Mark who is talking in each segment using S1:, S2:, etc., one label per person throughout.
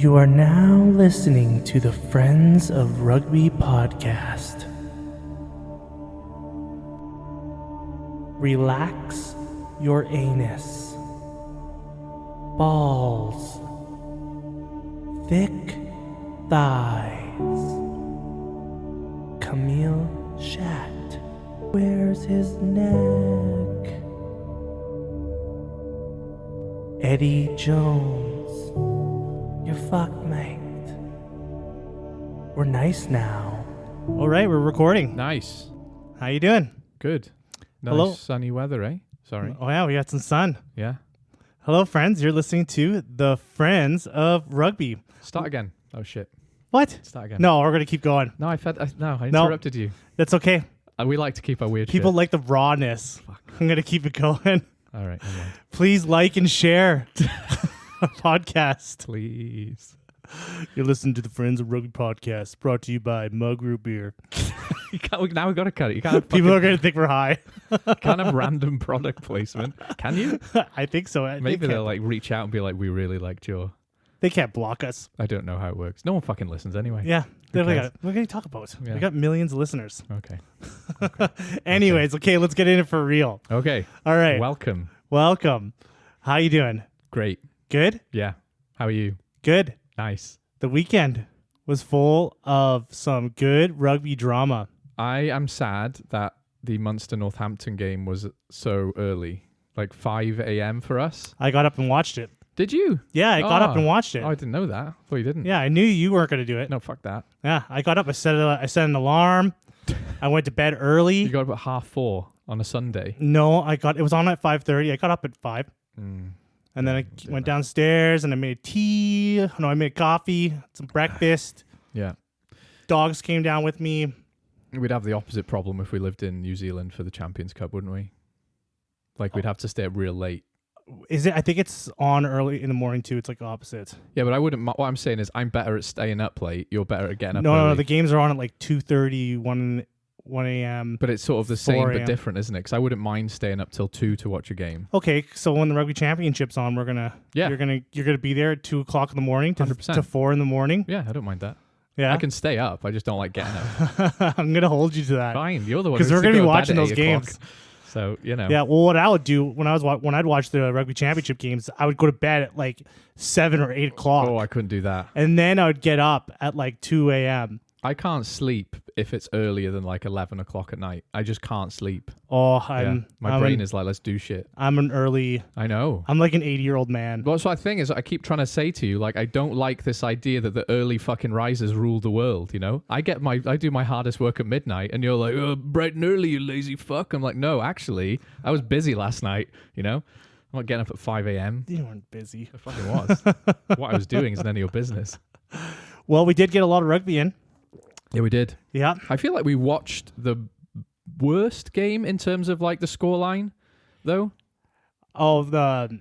S1: You are now listening to the Friends of Rugby podcast. Relax your anus. Balls. Thick thighs. Camille Shat. Where's his neck? Eddie Jones. You're fucked, mate. We're nice now. All right, we're recording.
S2: Nice.
S1: How you doing?
S2: Good. Nice
S1: Hello.
S2: sunny weather, eh? Sorry.
S1: Oh yeah, we got some sun.
S2: Yeah.
S1: Hello, friends. You're listening to the Friends of Rugby.
S2: Start again. Oh, shit.
S1: What?
S2: Start again.
S1: No, we're gonna keep going.
S2: No, I interrupted you.
S1: That's okay.
S2: We like to keep our weird
S1: People
S2: shit.
S1: like the rawness.
S2: Fuck.
S1: I'm gonna keep it going.
S2: All right. Never mind.
S1: Please like and share our podcast.
S2: Please.
S1: You're listening to the Friends of Rugby podcast, brought to you by Mug Root Beer.
S2: Now we've got to cut it. You can't have
S1: People are gonna think we're high.
S2: can't have random product placement. Can you?
S1: I think so.
S2: Maybe they'll like reach out and be like, we really liked your...
S1: They can't block us.
S2: I don't know how it works. No one fucking listens anyway.
S1: Yeah.
S2: Who
S1: What
S2: cares?
S1: are you talk about?
S2: Yeah.
S1: We got millions of listeners.
S2: Okay.
S1: Anyways, okay, let's get in it for real.
S2: Okay.
S1: All right.
S2: Welcome.
S1: Welcome. How you doing?
S2: Great.
S1: Good?
S2: Yeah. How are you?
S1: Good.
S2: Nice.
S1: The weekend was full of some good rugby drama.
S2: I am sad that the Munster Northampton game was so early, like 5 a.m. for us.
S1: I got up and watched it.
S2: Did you?
S1: Yeah, I got up and watched it.
S2: Oh, I didn't know that. Thought you didn't.
S1: Yeah, I knew you weren't going to do it.
S2: No, fuck that.
S1: Yeah, I got up. I set an alarm. I went to bed early.
S2: You got up at 4:30 on a Sunday.
S1: No, it was on at 5:30. I got up at 5.
S2: Mm.
S1: And then I went downstairs and I made tea. No, I made coffee, some breakfast.
S2: Yeah.
S1: Dogs came down with me.
S2: We'd have the opposite problem if we lived in New Zealand for the Champions Cup, wouldn't we? Like, we'd have to stay up real late.
S1: Is it? I think it's on early in the morning too. It's like opposite.
S2: Yeah, but I wouldn't... What I'm saying is I'm better at staying up late. You're better at getting up
S1: No,
S2: early.
S1: the games are on at like 2:30, 1 a.m.
S2: But it's sort of the same
S1: 4
S2: but
S1: a.m.
S2: different, isn't it? Because I wouldn't mind staying up till 2 to watch a game.
S1: Okay, so when the rugby championship's on, you're gonna be there at 2:00 in the morning to
S2: 100%.
S1: 4 in the morning.
S2: Yeah, I don't mind that.
S1: Yeah,
S2: I can stay up. I just don't like getting up.
S1: I'm gonna hold you to that.
S2: Fine, you're the one
S1: because we're
S2: gonna
S1: gonna be watching those
S2: 8
S1: games.
S2: o'clock. So, you know.
S1: Yeah, well, what I would do when I'd watch the rugby championship games, I would go to bed at like 7 or 8 o'clock.
S2: Oh, I couldn't do that.
S1: And then I would get up at like 2 a.m.
S2: I can't sleep if it's earlier than like 11 o'clock at night. I just can't sleep.
S1: Oh,
S2: My brain is like, let's do shit.
S1: I'm an early.
S2: I know.
S1: I'm like an 80-year-old man.
S2: Well, that's what I think is I keep trying to say to you, like, I don't like this idea that the early fucking risers rule the world, you know? I do my hardest work at midnight and you're like, oh, bright and early, you lazy fuck. I'm like, no, actually, I was busy last night, you know? I'm not getting up at 5 a.m.
S1: You weren't busy.
S2: I fucking was. What I was doing is none of your business.
S1: Well, we did get a lot of rugby in.
S2: Yeah, we did.
S1: Yeah.
S2: I feel like we watched the worst game in terms of like the scoreline, though.
S1: Oh, the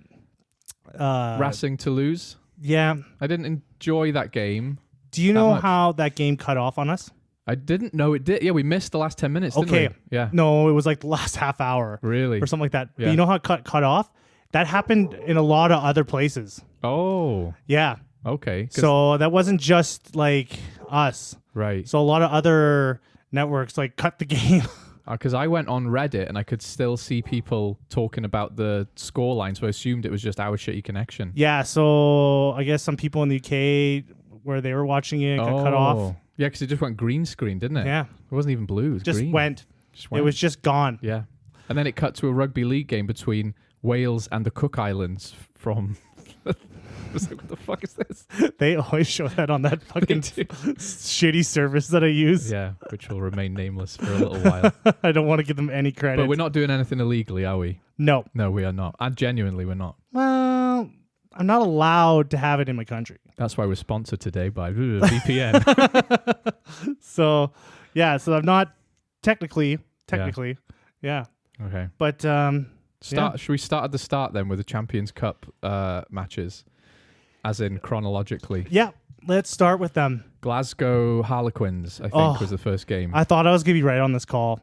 S2: Racing to lose.
S1: Yeah.
S2: I didn't enjoy that game.
S1: Do you know
S2: much.
S1: how that game cut off on us?
S2: I didn't know it did. Yeah, we missed the last 10 minutes, didn't
S1: Okay.
S2: we? Yeah.
S1: No, it was like the last half hour
S2: Really?
S1: or something like that.
S2: Yeah.
S1: But you know how it cut off? That happened in a lot of other places.
S2: Oh,
S1: Yeah.
S2: okay.
S1: So that wasn't just like us.
S2: Right.
S1: So a lot of other networks like cut the game.
S2: Because I went on Reddit and I could still see people talking about the scoreline, so I assumed it was just our shitty connection.
S1: Yeah. So I guess some people in the UK where they were watching it got cut off.
S2: Yeah, because it just went green screen, didn't it?
S1: Yeah.
S2: It wasn't even blue. It was
S1: Just
S2: green.
S1: went.
S2: Just
S1: It was just gone.
S2: Yeah. And then it cut to a rugby league game between Wales and the Cook Islands from... I was like, what the fuck is this?
S1: They always show that on that fucking
S2: do.
S1: shitty service that I use.
S2: Yeah, which will remain nameless for a little while.
S1: I don't want to give them any credit.
S2: But we're not doing anything illegally, are we?
S1: No.
S2: No, we are not. And genuinely, we're not.
S1: Well, I'm not allowed to have it in my country.
S2: That's why we're sponsored today by VPN.
S1: So, yeah. So I'm not technically. Yeah.
S2: Okay.
S1: But
S2: Should we start at the start then with the Champions Cup matches? As in chronologically.
S1: yeah. Let's start with them.
S2: Glasgow Harlequins, I think, was the first game.
S1: I thought I was gonna be right on this call.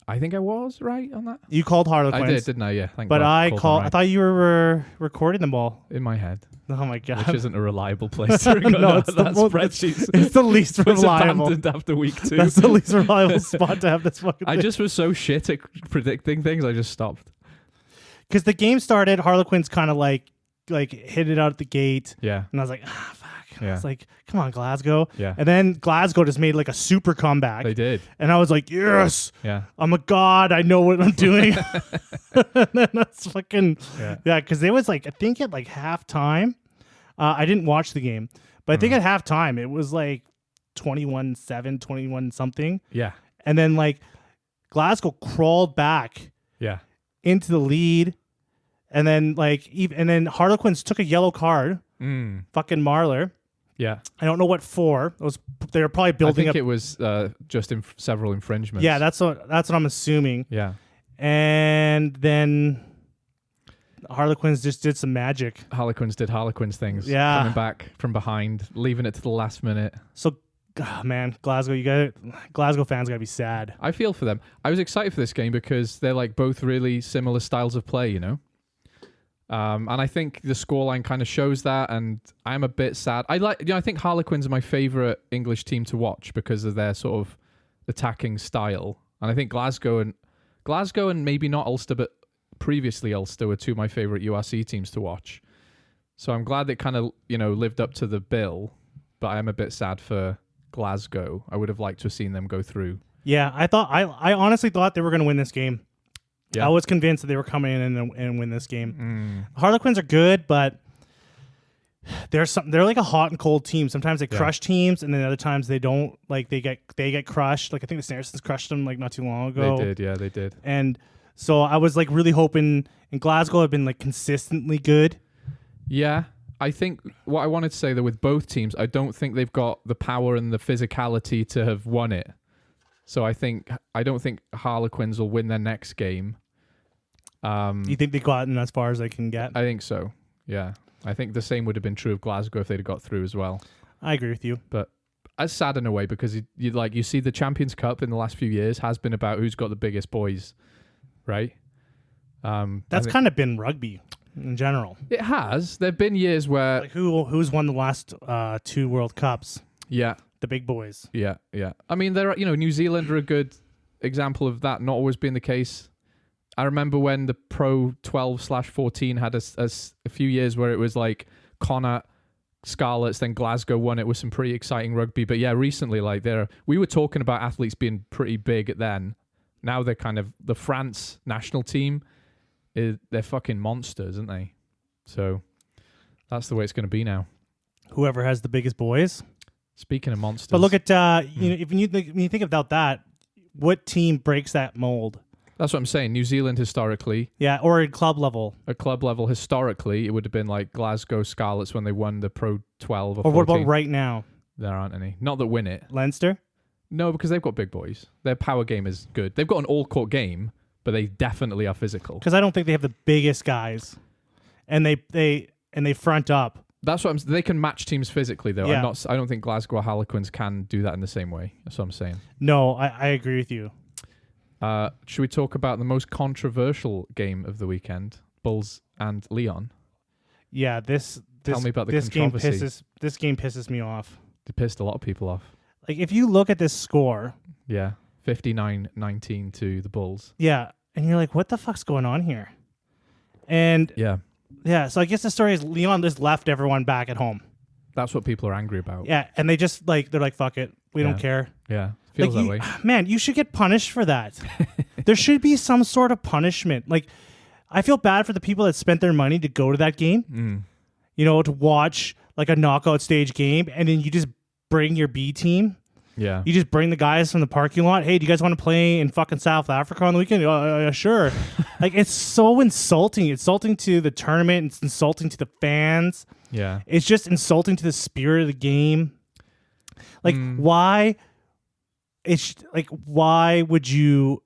S2: I think I was right on that.
S1: You called Harlequins.
S2: I did, didn't I? Yeah, thank
S1: But
S2: God.
S1: I
S2: Called them
S1: called.
S2: right.
S1: I thought you were recording them all.
S2: In my head,
S1: Oh my god!
S2: which isn't a reliable place to record
S1: No, it's
S2: that
S1: the most-
S2: spreadsheet.
S1: It's the least
S2: was
S1: reliable.
S2: abandoned after week 2.
S1: That's the least reliable spot to have this fucking.
S2: I just was so shit at predicting things, I just stopped.
S1: Because the game started, Harlequins kind of like hit it out at the gate,
S2: Yeah,
S1: and I was like, fuck. I
S2: Yeah.
S1: was like, come on, Glasgow.
S2: yeah,
S1: And then Glasgow just made like a super comeback.
S2: they did.
S1: And I was like, yes,
S2: Yeah,
S1: I'm a god. I know what I'm doing. And then that's fucking,
S2: yeah.
S1: because it was like, I think at like halftime, I didn't watch the game, but I think at halftime it was like 21-7, 21 something.
S2: Yeah,
S1: And then like Glasgow crawled back
S2: yeah.
S1: into the lead. And then and then Harlequins took a yellow card, fucking Marler.
S2: Yeah,
S1: I don't know what for. They were probably
S2: I
S1: building
S2: think
S1: up.
S2: it was just several infringements.
S1: Yeah, that's what I'm assuming.
S2: Yeah.
S1: And then Harlequins just did some magic.
S2: Harlequins did Harlequins things.
S1: Yeah.
S2: Coming back from behind, leaving it to the last minute.
S1: So, man, Glasgow fans gotta be sad.
S2: I feel for them. I was excited for this game because they're like both really similar styles of play, you know? And I think the scoreline kind of shows that, and I'm a bit sad. I think Harlequins are my favorite English team to watch because of their sort of attacking style. And I think Glasgow and maybe not Ulster, but previously Ulster were two of my favorite URC teams to watch. So I'm glad they kind of, lived up to the bill, but I am a bit sad for Glasgow. I would have liked to have seen them go through.
S1: Yeah, I honestly thought they were gonna win this game.
S2: Yeah.
S1: I was convinced that they were coming in and win this game. Harlequins are good, but they're like a hot and cold team. Sometimes they crush teams, and then other times they don't. Like they get crushed. Like I think the Saracens crushed them like not too long ago.
S2: They did, yeah, they did.
S1: And so I was like really hoping. And Glasgow have been like consistently good.
S2: Yeah, I think what I wanted to say though with both teams, I don't think they've got the power and the physicality to have won it. So I don't think Harlequins will win their next game.
S1: You think they've gotten as far as they can get?
S2: I think so. Yeah, I think the same would have been true of Glasgow if they'd have got through as well.
S1: I agree with you.
S2: But it's sad in a way because you see the Champions Cup in the last few years has been about who's got the biggest boys, right?
S1: That's kind of been rugby in general.
S2: It has. There've been years where
S1: Like who's won the last 2 World Cups?
S2: yeah,
S1: The big boys.
S2: yeah. I mean, there are New Zealand are a good example of that not always being the case. I remember when the Pro 12/14 had a few years where it was like Connacht, Scarlets, then Glasgow won it with some pretty exciting rugby. But yeah, recently, we were talking about athletes being pretty big then. Now they're kind of the France national team. They're fucking monsters, aren't they? So that's the way it's going to be now.
S1: Whoever has the biggest boys.
S2: Speaking of monsters,
S1: But look at if when you think about that, what team breaks that mold?
S2: that's what I'm saying. New Zealand historically,
S1: Yeah, or at club level.
S2: at club level, historically, it would have been like Glasgow Scarlets when they won the Pro 12 or 14.
S1: Or what about right now?
S2: There aren't any. Not that win it.
S1: Leinster?
S2: No, because they've got big boys. Their power game is good. They've got an all-court game, but they definitely are physical.
S1: Because I don't think they have the biggest guys, and they front up.
S2: That's what they can match teams physically, though.
S1: Yeah.
S2: I don't think Glasgow Harlequins can do that in the same way. That's what I'm saying.
S1: No, I agree with you.
S2: Should we talk about the most controversial game of the weekend, Bulls and Leon?
S1: Yeah, this
S2: Tell me about the
S1: this game
S2: controversy.
S1: this game pisses me off.
S2: It pissed a lot of people off.
S1: Like if you look at this score,
S2: Yeah, 59-19 to the Bulls.
S1: yeah, and you're like, what the fuck's going on here? And
S2: Yeah,
S1: so I guess the story is Leon just left everyone back at home.
S2: that's what people are angry about.
S1: Yeah, and they just they're like, fuck it, we don't care.
S2: Yeah, feels
S1: Like,
S2: that way.
S1: Man, you should get punished for that. There should be some sort of punishment. Like, I feel bad for the people that spent their money to go to that game, to watch like a knockout stage game, and then you just bring your B team.
S2: Yeah.
S1: You just bring the guys from the parking lot. Hey, do you guys want to play in fucking South Africa on the weekend? Sure. Like, it's so insulting. Insulting to the tournament. It's insulting to the fans.
S2: Yeah.
S1: It's just insulting to the spirit of the game. Like, why? Why would you?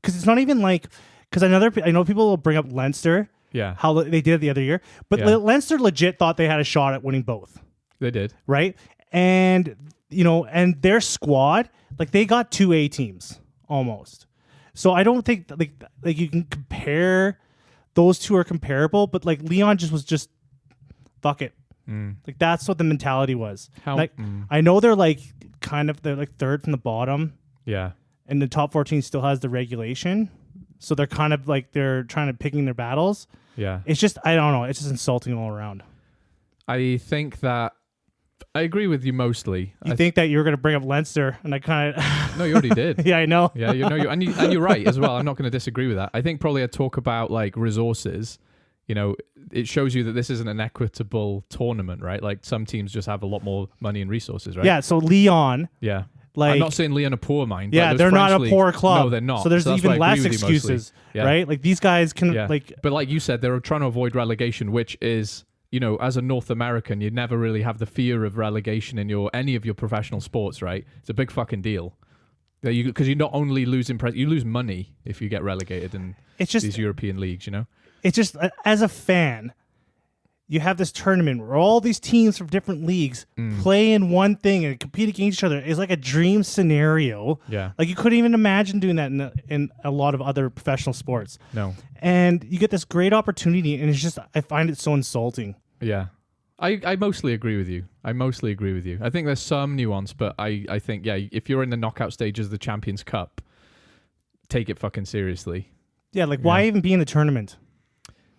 S1: Because it's not even like. Because I know people will bring up Leinster.
S2: Yeah.
S1: How they did it the other year, but
S2: Yeah.
S1: Leinster legit thought they had a shot at winning both.
S2: They did.
S1: Right, and and their squad, like they got 2 A teams almost. So I don't think that, like you can compare those two are comparable, but like Leon was just fuck it. Like that's what the mentality was. I know they're like third from the bottom.
S2: Yeah.
S1: And the top 14 still has the regulation. So they're kind of like they're trying to picking their battles.
S2: Yeah.
S1: It's just I don't know, it's just insulting all around.
S2: I think that I agree with you mostly.
S1: You think that you were going to bring up Leinster, and I kind of...
S2: No, you already did.
S1: Yeah, I know.
S2: Yeah, and you're right as well. I'm not going to disagree with that. I think probably I'd talk about like resources. You know, it shows you that this isn't an equitable tournament, right? Like some teams just have a lot more money and resources, right?
S1: Yeah, so Leon...
S2: Yeah.
S1: Like,
S2: I'm not saying Leon are poor, mind.
S1: Yeah, they're not a poor club.
S2: No, they're not.
S1: So there's even less excuses, right? Like these guys can
S2: But like you said, they're trying to avoid relegation, which is... You know, as a North American, you'd never really have the fear of relegation in any of your professional sports, right? It's a big fucking deal. Because you not only lose you lose money if you get relegated in these European leagues, you know?
S1: It's just, as a fan, you have this tournament where all these teams from different leagues play in one thing and compete against each other. It's like a dream scenario.
S2: Yeah.
S1: Like you couldn't even imagine doing that in a lot of other professional sports.
S2: No.
S1: And you get this great opportunity, and it's just, I find it so insulting.
S2: Yeah. I mostly agree with you. I think there's some nuance, but I think, yeah, if you're in the knockout stages of the Champions Cup, take it fucking seriously.
S1: Yeah, like why even be in the tournament?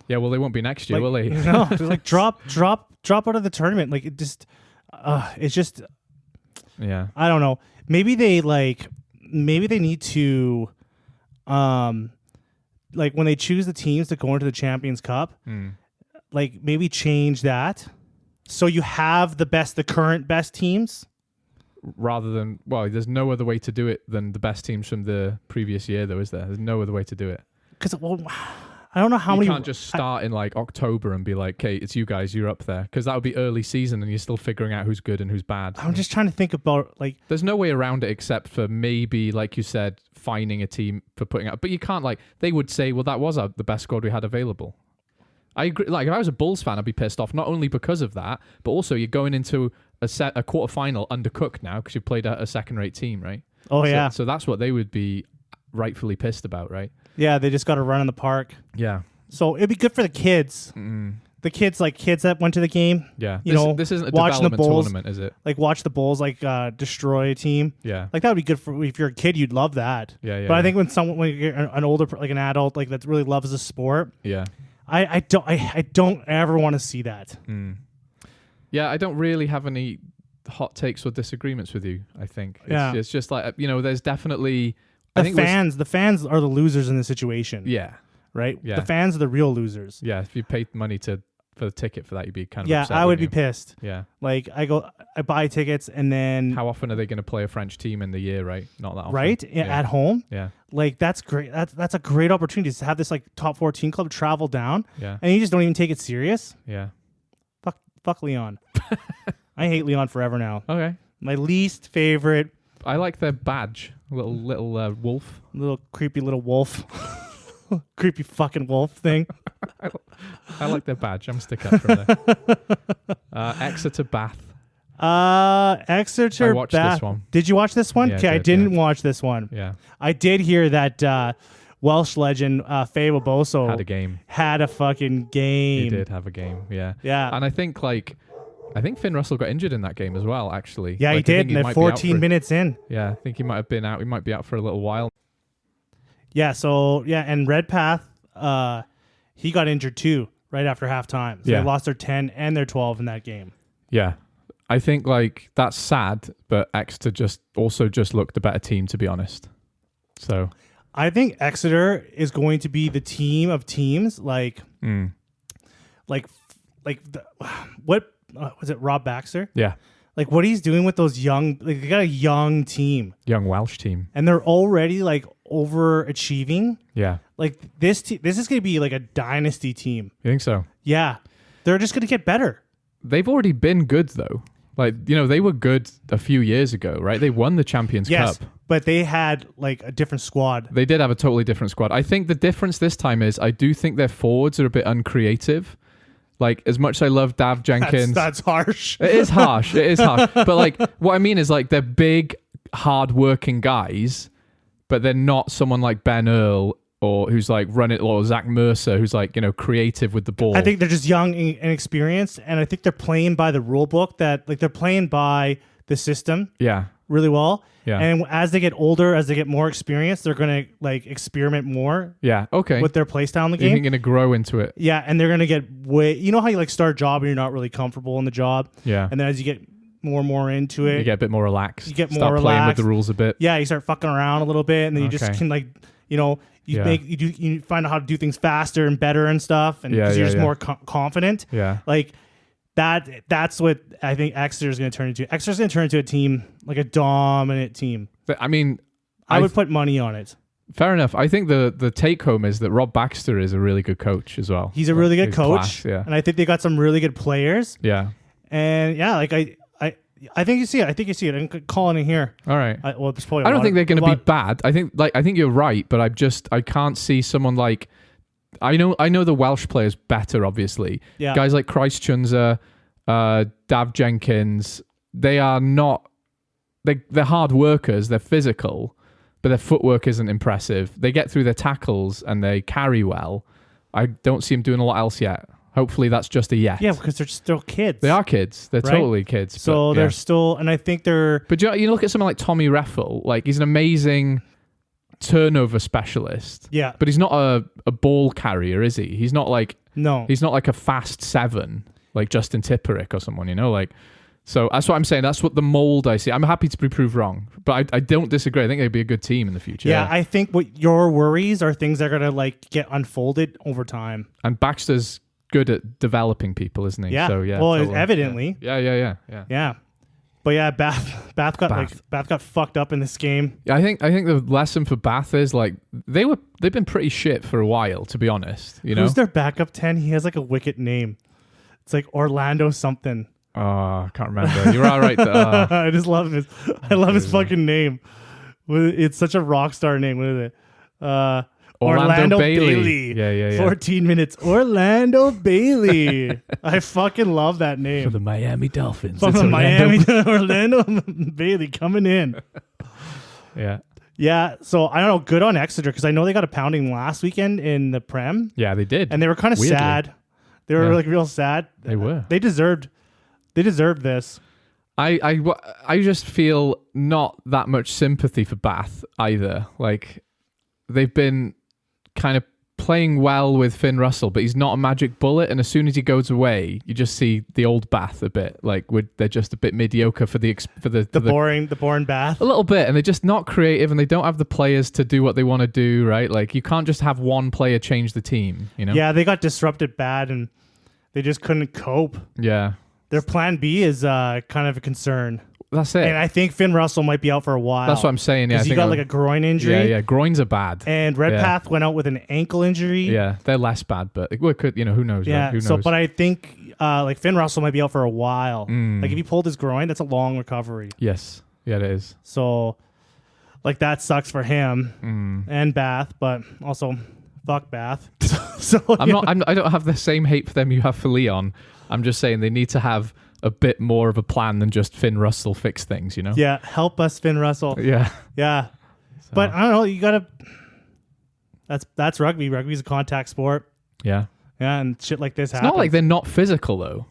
S2: Yeah, well, they won't be next year,
S1: like,
S2: will they?
S1: No, like drop out of the tournament. Like it just, it's just,
S2: yeah.
S1: I don't know. Maybe they need to, like when they choose the teams to go into the Champions Cup, like maybe change that so you have the current best teams.
S2: Rather than, well, there's no other way to do it than the best teams from the previous year, though, is there? There's no other way to do it.
S1: Because, I don't know how many...
S2: You can't just start in like October and be like, okay, it's you guys, you're up there. Because that would be early season and you're still figuring out who's good and who's bad.
S1: I'm just trying to think about like...
S2: There's no way around it except for maybe, like you said, fining a team for putting out... But you can't like... They would say, well, that was the best squad we had available. I agree. Like if I was a Bulls fan, I'd be pissed off, not only because of that, but also you're going into a quarterfinal undercooked now because you played a second-rate team, right?
S1: Oh, yeah.
S2: So that's what they would be rightfully pissed about, right?
S1: Yeah, they just got to run in the park.
S2: Yeah.
S1: So it'd be good for the kids. The kids that went to the game.
S2: Yeah. This isn't a
S1: watching
S2: development
S1: the Bulls,
S2: tournament, is it?
S1: Like watch the Bulls destroy a team.
S2: Yeah.
S1: Like that would be good for if you're a kid, you'd love that.
S2: Yeah.
S1: But I think when you're an older, like an adult, like that really loves the sport.
S2: Yeah.
S1: I don't ever want to see that.
S2: Yeah, I don't really have any hot takes or disagreements with you. I think it's just like there's definitely the fans are the losers in this situation. Yeah,
S1: right.
S2: Yeah,
S1: the fans are the real losers.
S2: Yeah, if you paid money for the ticket for that, you'd be kind of upset,
S1: I would be pissed.
S2: Yeah,
S1: like I buy tickets and then
S2: how often are they going to play a French team in the year? Right, not that often.
S1: Right, at home.
S2: Yeah,
S1: like that's great. That's a great opportunity to have this like top 14 club travel down.
S2: Yeah,
S1: and you just don't even take it serious.
S2: Yeah,
S1: fuck Leon. I hate Leon forever now.
S2: Okay,
S1: my least favorite.
S2: I like their badge, little wolf,
S1: little creepy little wolf. Creepy fucking wolf thing.
S2: I like their badge. I'm stick up from there. Exeter Bath.
S1: Exeter
S2: I watched
S1: Bath.
S2: this one.
S1: Did you watch this one?
S2: Yeah,
S1: okay, I didn't watch this one.
S2: Yeah. I
S1: did hear that Welsh legend Faye Boso
S2: had a game.
S1: Had a fucking game.
S2: He did have a game, yeah.
S1: Yeah.
S2: And I think Finn Russell got injured in that game as well, actually.
S1: Yeah, he did. And 14 minutes in.
S2: Yeah, I think he might have been out. He might be out for a little while.
S1: Yeah, and Redpath, he got injured too right after halftime. So they lost their 10 and their 12 in that game.
S2: Yeah. I think that's sad, but Exeter just looked a better team, to be honest. So
S1: I think Exeter is going to be the team of teams what was it, Rob Baxter?
S2: Yeah.
S1: Like what he's doing with those young, they got a young team.
S2: Young Welsh team.
S1: And they're already overachieving.
S2: Yeah.
S1: Like this is going to be like a dynasty team.
S2: You think so?
S1: Yeah. They're just going to get better.
S2: They've already been good though. They were good a few years ago, right? They won the Champions Cup.
S1: But they had a different squad.
S2: They did have a totally different squad. I think the difference this time is I do think their forwards are a bit uncreative. As much as I love Dav Jenkins.
S1: That's harsh.
S2: It is harsh. But what I mean is they're big, hard-working guys, but they're not someone like Ben Earl or who's like running, or Zach Mercer, who's like, creative with the ball.
S1: I think they're just young and inexperienced, and I think they're playing by the rule book, that like they're playing by the system really well.
S2: Yeah.
S1: And as they get older, as they get more experience, they're going to like experiment more with their play style in the game.
S2: You're going to grow into it.
S1: Yeah, and they're going to get you know how you like start a job and you're not really comfortable in the job?
S2: Yeah.
S1: And then as you get more and more into it,
S2: you get a bit more relaxed.
S1: You get more
S2: start
S1: relaxed.
S2: Playing with the rules a bit.
S1: Yeah, you start fucking around a little bit, and then you just can like, you find out how to do things faster and better and stuff, and because you're just more confident.
S2: Yeah.
S1: Like that's what I think Exeter is going to turn into. Exeter's going to turn into a team, like a dominant team.
S2: But, I mean,
S1: I would put money on it.
S2: Fair enough. I think the take home is that Rob Baxter is a really good coach as well.
S1: He's a really good coach,
S2: class,
S1: and I think they got some really good players.
S2: Yeah.
S1: And like I think you see it. I think you see it. I'm calling it here.
S2: All right.
S1: I don't
S2: think they're going to be bad. I think you're right, but I can't see someone like. I know the Welsh players better, obviously.
S1: Yeah.
S2: Guys like Christ Chunza, Dav Jenkins. They are not. They're hard workers. They're physical, but their footwork isn't impressive. They get through their tackles and they carry well. I don't see them doing a lot else yet. Hopefully that's just a yet.
S1: Yeah, because they're still kids.
S2: They are kids. They're totally kids.
S1: So they're still, and I think they're...
S2: But you look at someone like Tommy Reffel, like he's an amazing turnover specialist.
S1: Yeah.
S2: But he's not a ball carrier, is he? He's not like...
S1: No.
S2: He's not like a fast 7, like Justin Tipperick or someone, like... So that's what I'm saying. That's what the mold I see. I'm happy to be proved wrong, but I don't disagree. I think they'd be a good team in the future.
S1: Yeah, I think what your worries are things that are going to like get unfolded over time.
S2: And Baxter's good at developing people, isn't he?
S1: Yeah.
S2: So, yeah.
S1: Well,
S2: totally.
S1: evidently.
S2: Yeah.
S1: But yeah, Bath got fucked up in this game.
S2: Yeah, I think the lesson for Bath is like they've been pretty shit for a while, to be honest.
S1: Who's their backup 10? He has like a wicked name. It's like Orlando something.
S2: Oh, I can't remember. You're all right.
S1: I just love his. I love his fucking name. It's such a rock star name. What is it? Orlando Bailey.
S2: Yeah.
S1: 14 minutes. Orlando Bailey. I fucking love that name.
S2: For the Miami Dolphins.
S1: From the Miami Orlando Bailey coming in.
S2: Yeah.
S1: Yeah. So I don't know. Good on Exeter because I know they got a pounding last weekend in the Prem.
S2: Yeah, they did.
S1: And they were kind of sad. They were like real sad.
S2: They were.
S1: They deserved this.
S2: I just feel not that much sympathy for Bath either. Like they've been kind of playing well with Finn Russell, but he's not a magic bullet. And as soon as he goes away, you just see the old Bath a bit. Like they're just a bit mediocre for the
S1: boring Bath.
S2: A little bit, and they're just not creative, and they don't have the players to do what they want to do. Right? Like you can't just have one player change the team.
S1: Yeah, they got disrupted bad, and they just couldn't cope.
S2: Yeah.
S1: Their plan B is kind of a concern.
S2: That's it.
S1: And I think Finn Russell might be out for a while.
S2: That's what I'm saying. Yeah,
S1: because he got like a groin injury.
S2: Yeah. Groins are bad.
S1: And Redpath went out with an ankle injury.
S2: Yeah, they're less bad, but it could, who knows?
S1: Yeah.
S2: Right? Who knows?
S1: So, but I think like Finn Russell might be out for a while. Like if he pulled his groin, that's a long recovery.
S2: Yes. Yeah, it is.
S1: So, like that sucks for him and Bath, but also fuck Bath. So
S2: I don't have the same hate for them you have for Leon. I'm just saying they need to have a bit more of a plan than just Finn Russell fix things,
S1: Yeah, help us, Finn Russell.
S2: Yeah.
S1: So. But I don't know, you gotta. That's rugby. Rugby's a contact sport.
S2: Yeah.
S1: Yeah, and shit like this happens.
S2: It's not like they're not physical though.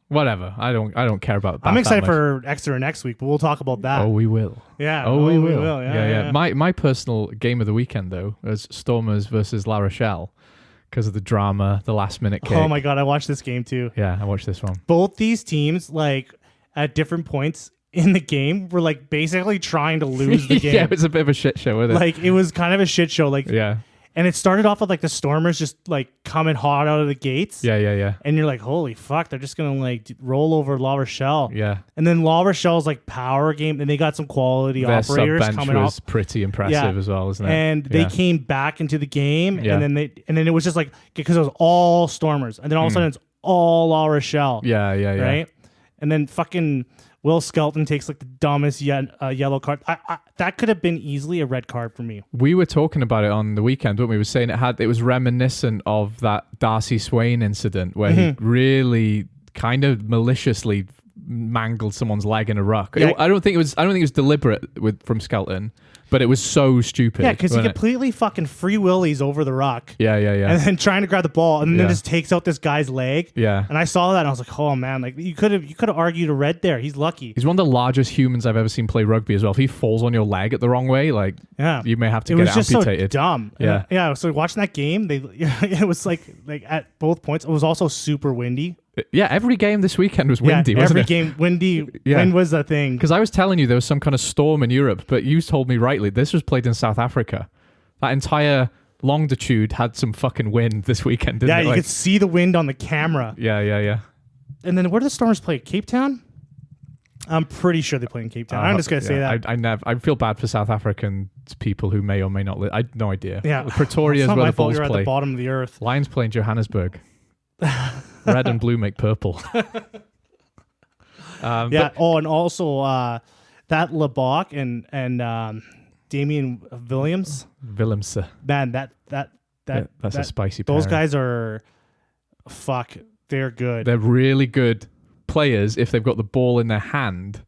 S2: Whatever. I don't care about that.
S1: I'm excited for Exeter next week, but we'll talk about that.
S2: Oh, we will.
S1: Yeah.
S2: Oh, we will.
S1: Yeah.
S2: My personal game of the weekend though was Stormers versus La Rochelle. Because of the drama, the last minute kick.
S1: Oh my God, I watched this game too.
S2: Yeah, I watched this one.
S1: Both these teams, like at different points in the game, were like basically trying to lose the game.
S2: Yeah, it was a bit of a shit show, wasn't it?
S1: Like it was kind of a shit show. Like
S2: yeah.
S1: And it started off with like the Stormers just like coming hot out of the gates.
S2: Yeah.
S1: And you're like, holy fuck, they're just gonna like roll over La Rochelle.
S2: Yeah.
S1: And then La Rochelle's like power game, and they got some quality operators coming
S2: was
S1: off.
S2: pretty impressive as well, isn't it?
S1: And they came back into the game, and then it was just like because it was all Stormers, and then all of a sudden it's all La Rochelle.
S2: Yeah.
S1: Right. And then fucking Will Skelton takes like the dumbest yellow card. That could have been easily a red card for me.
S2: We were talking about it on the weekend, weren't we? We were saying it was reminiscent of that Darcy Swain incident where he really kind of maliciously mangled someone's leg in a ruck.
S1: Yeah.
S2: I don't think it was deliberate from Skelton, but it was so stupid.
S1: Yeah, because he completely fucking free willies over the ruck.
S2: Yeah.
S1: And then trying to grab the ball, and then just takes out this guy's leg.
S2: Yeah.
S1: And I saw that, and I was like, oh man, like you could have argued a red there. He's lucky.
S2: He's one of the largest humans I've ever seen play rugby as well. If he falls on your leg at the wrong way, like you may have to get it amputated.
S1: It was just so dumb.
S2: Yeah.
S1: Yeah. So watching that game, it was like at both points, it was also super windy.
S2: Yeah, every game this weekend was windy, wasn't
S1: every
S2: it?
S1: game windy. Wind was a thing.
S2: Because I was telling you there was some kind of storm in Europe, but you told me rightly this was played in South Africa. That entire longitude had some fucking wind this weekend, didn't it?
S1: Yeah, you could see the wind on the camera.
S2: Yeah.
S1: And then where did the Stormers play? Cape Town? I'm pretty sure they play in Cape Town. I'm just going to say that.
S2: I feel bad for South African people who may or may not live. I had no idea.
S1: Yeah.
S2: Pretoria is where the Bulls
S1: play. You're at the bottom of the earth.
S2: Lions play in Johannesburg. Red and blue make purple.
S1: And also that LeBach and Damian Williams. Man, that's
S2: a spicy pair.
S1: Those guys are they're good.
S2: They're really good players if they've got the ball in their hand.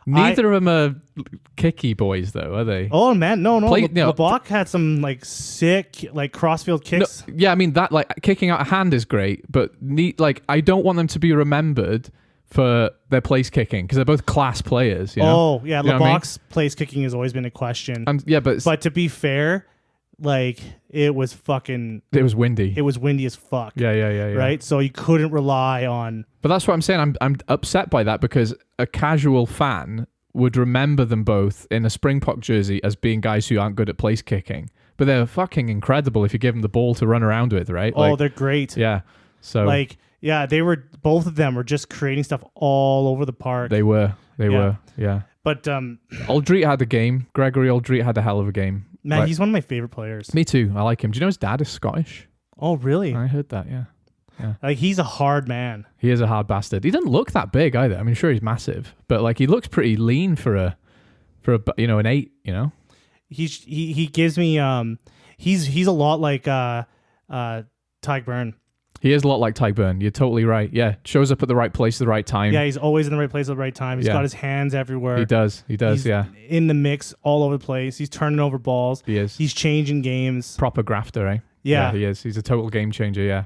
S2: Neither of them are kicky boys, though, are they?
S1: Oh man, no. LeBach had some like sick like crossfield kicks.
S2: No, yeah, I mean that like kicking out a hand is great, but I don't want them to be remembered for their place kicking because they're both class players. You know?
S1: Oh yeah, LeBach's place kicking has always been a question.
S2: But
S1: to be fair, like it was windy. It was windy as fuck.
S2: Yeah.
S1: Right, so you couldn't rely on.
S2: But that's what I'm saying. I'm upset by that because a casual fan would remember them both in a Springbok jersey as being guys who aren't good at place kicking. But they're fucking incredible if you give them the ball to run around with, right?
S1: Oh, they're great.
S2: Yeah. So
S1: both of them were just creating stuff all over the park.
S2: They were. Yeah.
S1: But
S2: Aldrit had a game. Gregory Aldrit had a hell of a game.
S1: Man, he's one of my favorite players.
S2: Me too. I like him. Do you know his dad is Scottish?
S1: Oh, really?
S2: I heard that, yeah.
S1: Like he's a hard man.
S2: He is a hard bastard. He doesn't look that big either. I mean, sure he's massive, but like he looks pretty lean for a an 8. You know,
S1: he gives me he's a lot like Tyke Byrne.
S2: He is a lot like Tyke Byrne. You're totally right. Yeah, shows up at the right place at the right time.
S1: Yeah, he's always in the right place at the right time. He's got his hands everywhere.
S2: He does. He's
S1: in the mix all over the place. He's turning over balls.
S2: He is.
S1: He's changing games.
S2: Proper grafter, eh?
S1: Yeah,
S2: he is. He's a total game changer. Yeah.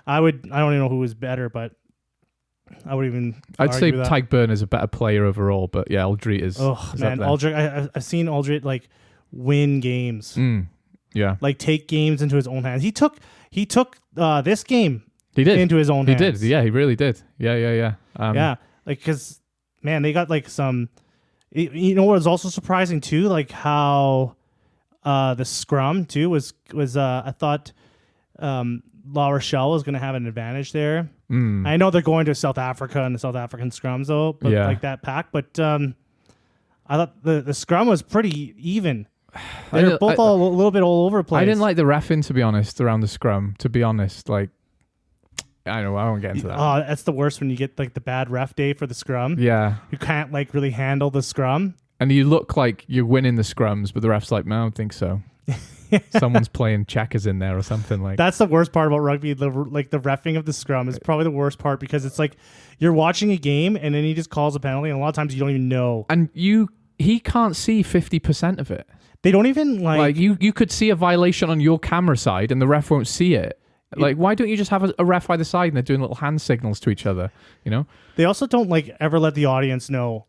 S1: I don't even know who was better, but I'd
S2: say Tyke Byrne is a better player overall, but yeah, Aldrit is.
S1: Oh man, Aldrit! I've seen Aldrit like win games.
S2: Yeah,
S1: like take games into his own hands. He took this game.
S2: He did
S1: into his own hands.
S2: He did. Yeah, he really did. Yeah.
S1: Like because man, they got like some. You know what was also surprising too, like how the scrum too was I thought. La Rochelle was going to have an advantage there. I know they're going to South Africa and the South African scrums though, but like that pack. But I thought the scrum was pretty even. They're both a little bit all over the place.
S2: I didn't like the reffing, to be honest, around the scrum. To be honest, like I don't know, I won't get into that.
S1: Oh, that's the worst when you get like the bad ref day for the scrum.
S2: Yeah,
S1: you can't like really handle the scrum,
S2: and you look like you're winning the scrums, but the ref's like, no, I don't think so. Someone's playing checkers in there or something like.
S1: That's the worst part about rugby. The reffing of the scrum is probably the worst part because it's like you're watching a game and then he just calls a penalty, and a lot of times you don't even know. And
S2: he can't see 50% of it.
S1: They don't even like
S2: you could see a violation on your camera side and the ref won't see it. Like, why don't you just have a ref either side and they're doing little hand signals to each other? You know.
S1: They also don't like ever let the audience know.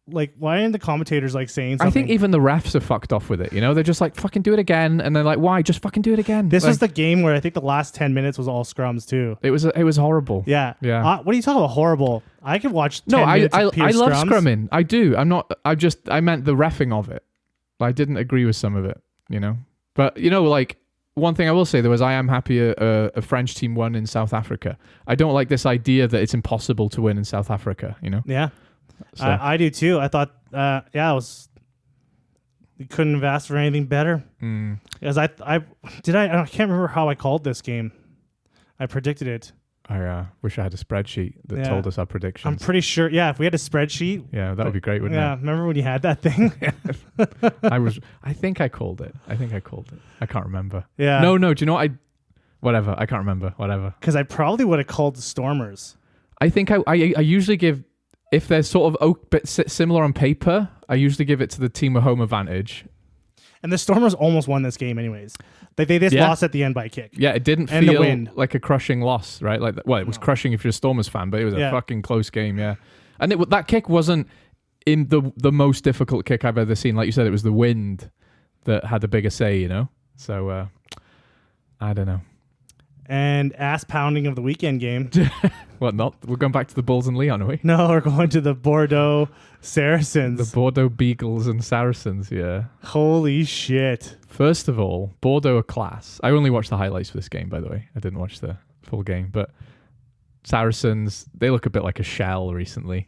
S1: Like, why aren't the commentators like saying something?
S2: I think even the refs are fucked off with it. You know, they're just like, fucking do it again, and they're like, why? Just fucking do it again.
S1: This was the game where I think the last 10 minutes was all scrums too.
S2: It was horrible.
S1: Yeah. What are you talking about? Horrible. I could watch. 10 minutes
S2: I
S1: of pure
S2: love
S1: scrums.
S2: scrumming. I do. I meant the reffing of it. I didn't agree with some of it. You know, but you know, like one thing I will say though is I am happy a French team won in South Africa. I don't like this idea that it's impossible to win in South Africa. You know.
S1: Yeah. So. I do too. I thought, it was. You couldn't have asked for anything better. Because I can't remember how I called this game. I predicted it.
S2: I wish I had a spreadsheet that told us our predictions.
S1: I'm pretty sure. Yeah, if we had a spreadsheet.
S2: Yeah, that would be great, wouldn't it?
S1: Yeah, remember when you had that thing?
S2: I think I called it. I can't remember.
S1: Yeah.
S2: No. Do you know what? Whatever. I can't remember. Whatever.
S1: Because I probably would have called the Stormers.
S2: I think I usually give if they're sort of bit similar on paper, I usually give it to the team with home advantage.
S1: And the Stormers almost won this game anyways. They just lost at the end by a kick.
S2: Yeah, it didn't feel like a crushing loss, right? Like, well, it was crushing if you're a Stormers fan, but it was a fucking close game, yeah. And that kick wasn't in the most difficult kick I've ever seen. Like you said, it was the wind that had the bigger say, you know? So, I don't know.
S1: And ass pounding of the weekend game.
S2: What, not? We're going back to the Bulls and Leon, are we?
S1: No, we're going to the Bordeaux Saracens.
S2: The Bordeaux Beagles and Saracens, yeah.
S1: Holy shit.
S2: First of all, Bordeaux are class. I only watched the highlights for this game, by the way. I didn't watch the full game. But Saracens, they look a bit like a shell recently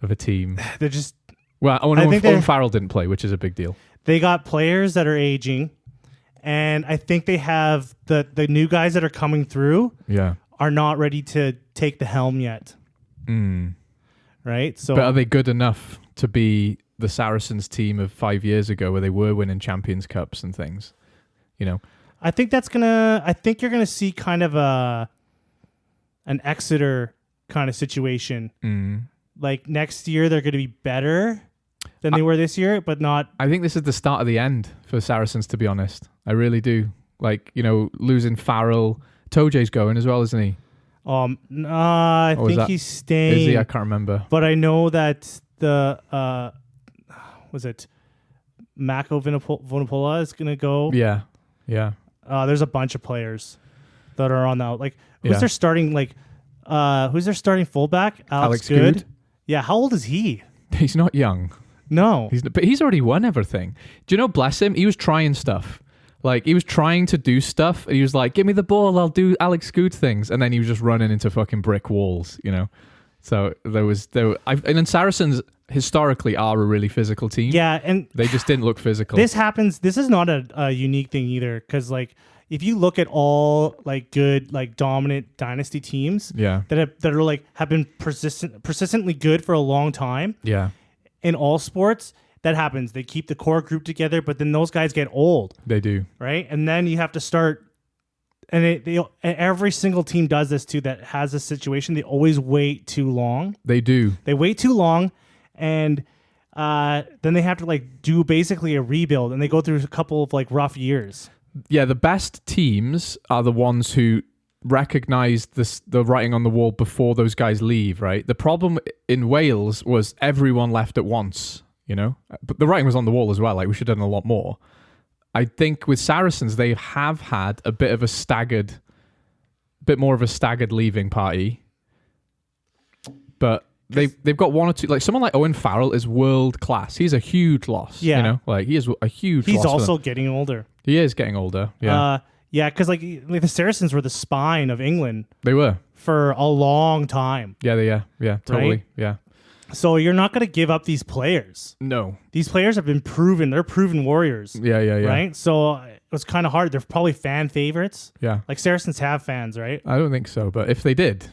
S2: of a team.
S1: They're just...
S2: Well, Owen Farrell didn't play, which is a big deal.
S1: They got players that are aging. And I think they have the new guys that are coming through are not ready to take the helm yet. Right? So,
S2: but are they good enough to be the Saracens team of 5 years ago where they were winning Champions Cups and things? You know? I think
S1: you're gonna see kind of an Exeter kind of situation. Like next year they're gonna be better than they were this year, but not...
S2: I think this is the start of the end for Saracens, to be honest. I really do. Like, you know, losing Farrell. Tojay's going as well, isn't he?
S1: I think he's staying.
S2: Is he? I can't remember.
S1: But I know that the... was it Mako Vunipola is going to go?
S2: Yeah.
S1: There's a bunch of players that are on that. Like, who's their starting... who's their starting fullback? Alex Good? Yeah, how old is he?
S2: He's not young.
S1: No.
S2: But he's already won everything. Do you know, bless him, he was trying stuff. Like, he was trying to do stuff. And he was like, give me the ball, I'll do Alex Good things. And then he was just running into fucking brick walls, you know? So and then Saracens historically are a really physical team.
S1: Yeah, and...
S2: They just didn't look physical.
S1: This is not a unique thing either, because, like, if you look at all, like, good, like, dominant dynasty teams that have been persistently good for a long time. Yeah. In all sports, that happens. They keep the core group together, but then those guys get old.
S2: They do.
S1: Right? And then you have to start... And every single team does this too that has a situation. They always wait too long.
S2: They do.
S1: They wait too long, and then they have to, like, do basically a rebuild, and they go through a couple of, like, rough years.
S2: Yeah, the best teams are the ones who recognize the writing on the wall before those guys leave, right? The problem in Wales was everyone left at once, you know? But the writing was on the wall as well. Like, we should have done a lot more. I think with Saracens, they have had a bit more of a staggered leaving party. But they've got one or two, like someone like Owen Farrell is world class. He's a huge loss. Yeah. You know, like he is a huge loss.
S1: He's also getting older.
S2: He is getting older. Yeah.
S1: Yeah, because like the Saracens were the spine of England.
S2: They were.
S1: For a long time.
S2: Yeah, totally. Right? Yeah.
S1: So you're not going to give up these players.
S2: No.
S1: These players have been proven. They're proven warriors.
S2: Yeah.
S1: Right? So it was kind of hard. They're probably fan favorites. Yeah. Like Saracens have fans, right?
S2: I don't think so, but if they did,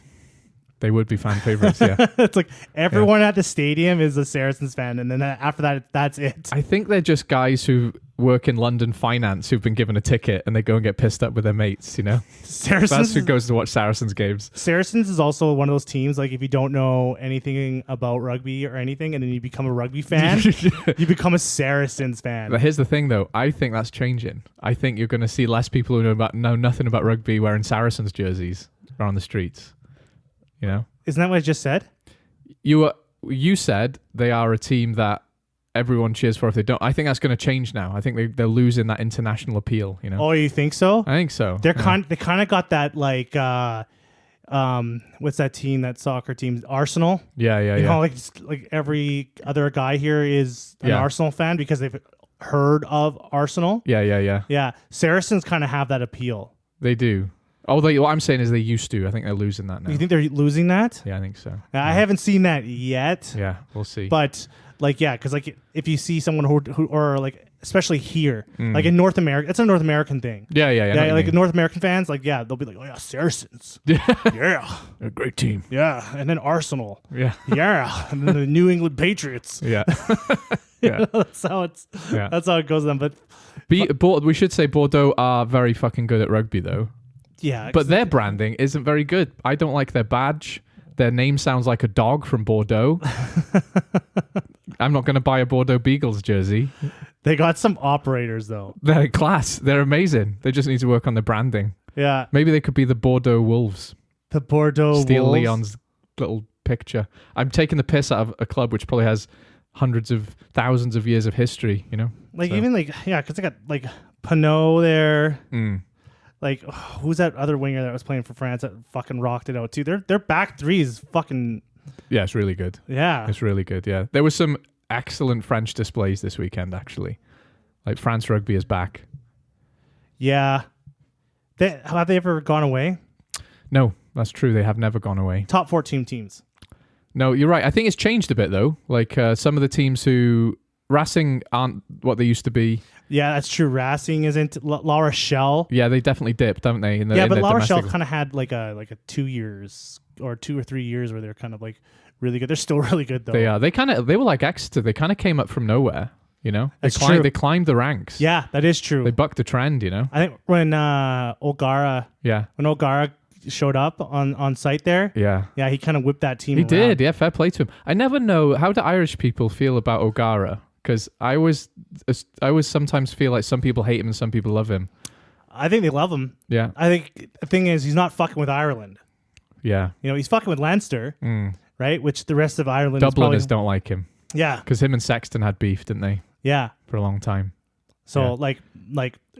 S2: they would be fan favorites, yeah.
S1: It's like everyone at the stadium is a Saracens fan, and then after that, that's it.
S2: I think they're just guys who work in London finance who've been given a ticket and they go and get pissed up with their mates, you know? That's who goes to watch Saracens games.
S1: Saracens is also one of those teams, like if you don't know anything about rugby or anything, and then you become a rugby fan, you become a Saracens fan.
S2: But here's the thing, though. I think that's changing. I think you're going to see less people who know nothing about rugby wearing Saracens jerseys around the streets. You know?
S1: Isn't that what I just said?
S2: You said they are a team that everyone cheers for if they don't. I think that's going to change now. I think they're losing that international appeal, you know?
S1: Oh, you think so?
S2: I think so.
S1: They kind of got that, like, what's that team, that soccer team? Arsenal?
S2: Yeah.
S1: You know, like every other guy here is an Arsenal fan because they've heard of Arsenal.
S2: Yeah.
S1: Yeah. Saracens kind of have that appeal.
S2: They do. What I'm saying is they used to. I think they're losing that now.
S1: You think they're losing that?
S2: Yeah, I think so.
S1: I haven't seen that yet.
S2: Yeah, we'll see.
S1: But like, yeah, because like if you see someone who or like especially here, like in North America, it's a North American thing.
S2: Yeah.
S1: Like North American fans, like they'll be like, oh yeah, Saracens. Yeah,
S2: they're a great team.
S1: Yeah, and then Arsenal.
S2: Yeah,
S1: and then the New England Patriots.
S2: Yeah,
S1: that's how it goes. Then, but
S2: we should say Bordeaux are very fucking good at rugby, though.
S1: Yeah,
S2: but their branding isn't very good. I don't like their badge. Their name sounds like a dog from Bordeaux. I'm not going to buy a Bordeaux Beagles jersey.
S1: They got some operators, though.
S2: They're class. They're amazing. They just need to work on the branding.
S1: Yeah.
S2: Maybe they could be the Bordeaux Wolves.
S1: The Bordeaux
S2: Steal
S1: Wolves.
S2: Leon's little picture. I'm taking the piss out of a club which probably has hundreds of thousands of years of history, you know?
S1: Like, even like, yeah, because they got like Pinot there. Like, who's that other winger that was playing for France that fucking rocked it out too? Their back three is fucking.
S2: Yeah, it's really good.
S1: Yeah.
S2: It's really good, yeah. There was some excellent French displays this weekend, actually. Like, France rugby is back.
S1: Yeah. Have they ever gone away?
S2: No, that's true. They have never gone away.
S1: Top 14 teams.
S2: No, you're right. I think it's changed a bit, though. Like, some of the teams who... Racing aren't what they used to be.
S1: Yeah, that's true. Racing isn't. La Rochelle.
S2: Yeah, they definitely dipped, haven't they?
S1: But La Rochelle kind of had like a 2 years or 2 or 3 years where they're kind of like really good. They're still really good though.
S2: They are. They were like Exeter. They kind of came up from nowhere. You know,
S1: That's true.
S2: They climbed the ranks.
S1: Yeah, that is true.
S2: They bucked the trend. You know.
S1: I think when O'Gara showed up on site there.
S2: Yeah,
S1: he kind of whipped that team.
S2: He
S1: around.
S2: did. Yeah, fair play to him. I never know how do Irish people feel about O'Gara. Because I always sometimes feel like some people hate him and some people love him.
S1: I think they love him.
S2: Yeah.
S1: I think the thing is he's not fucking with Ireland.
S2: Yeah.
S1: You know, he's fucking with Leinster, right? Which the rest of Ireland
S2: Dubliners don't like him.
S1: Yeah.
S2: Because him and Sexton had beef, didn't they?
S1: Yeah.
S2: For a long time.
S1: So like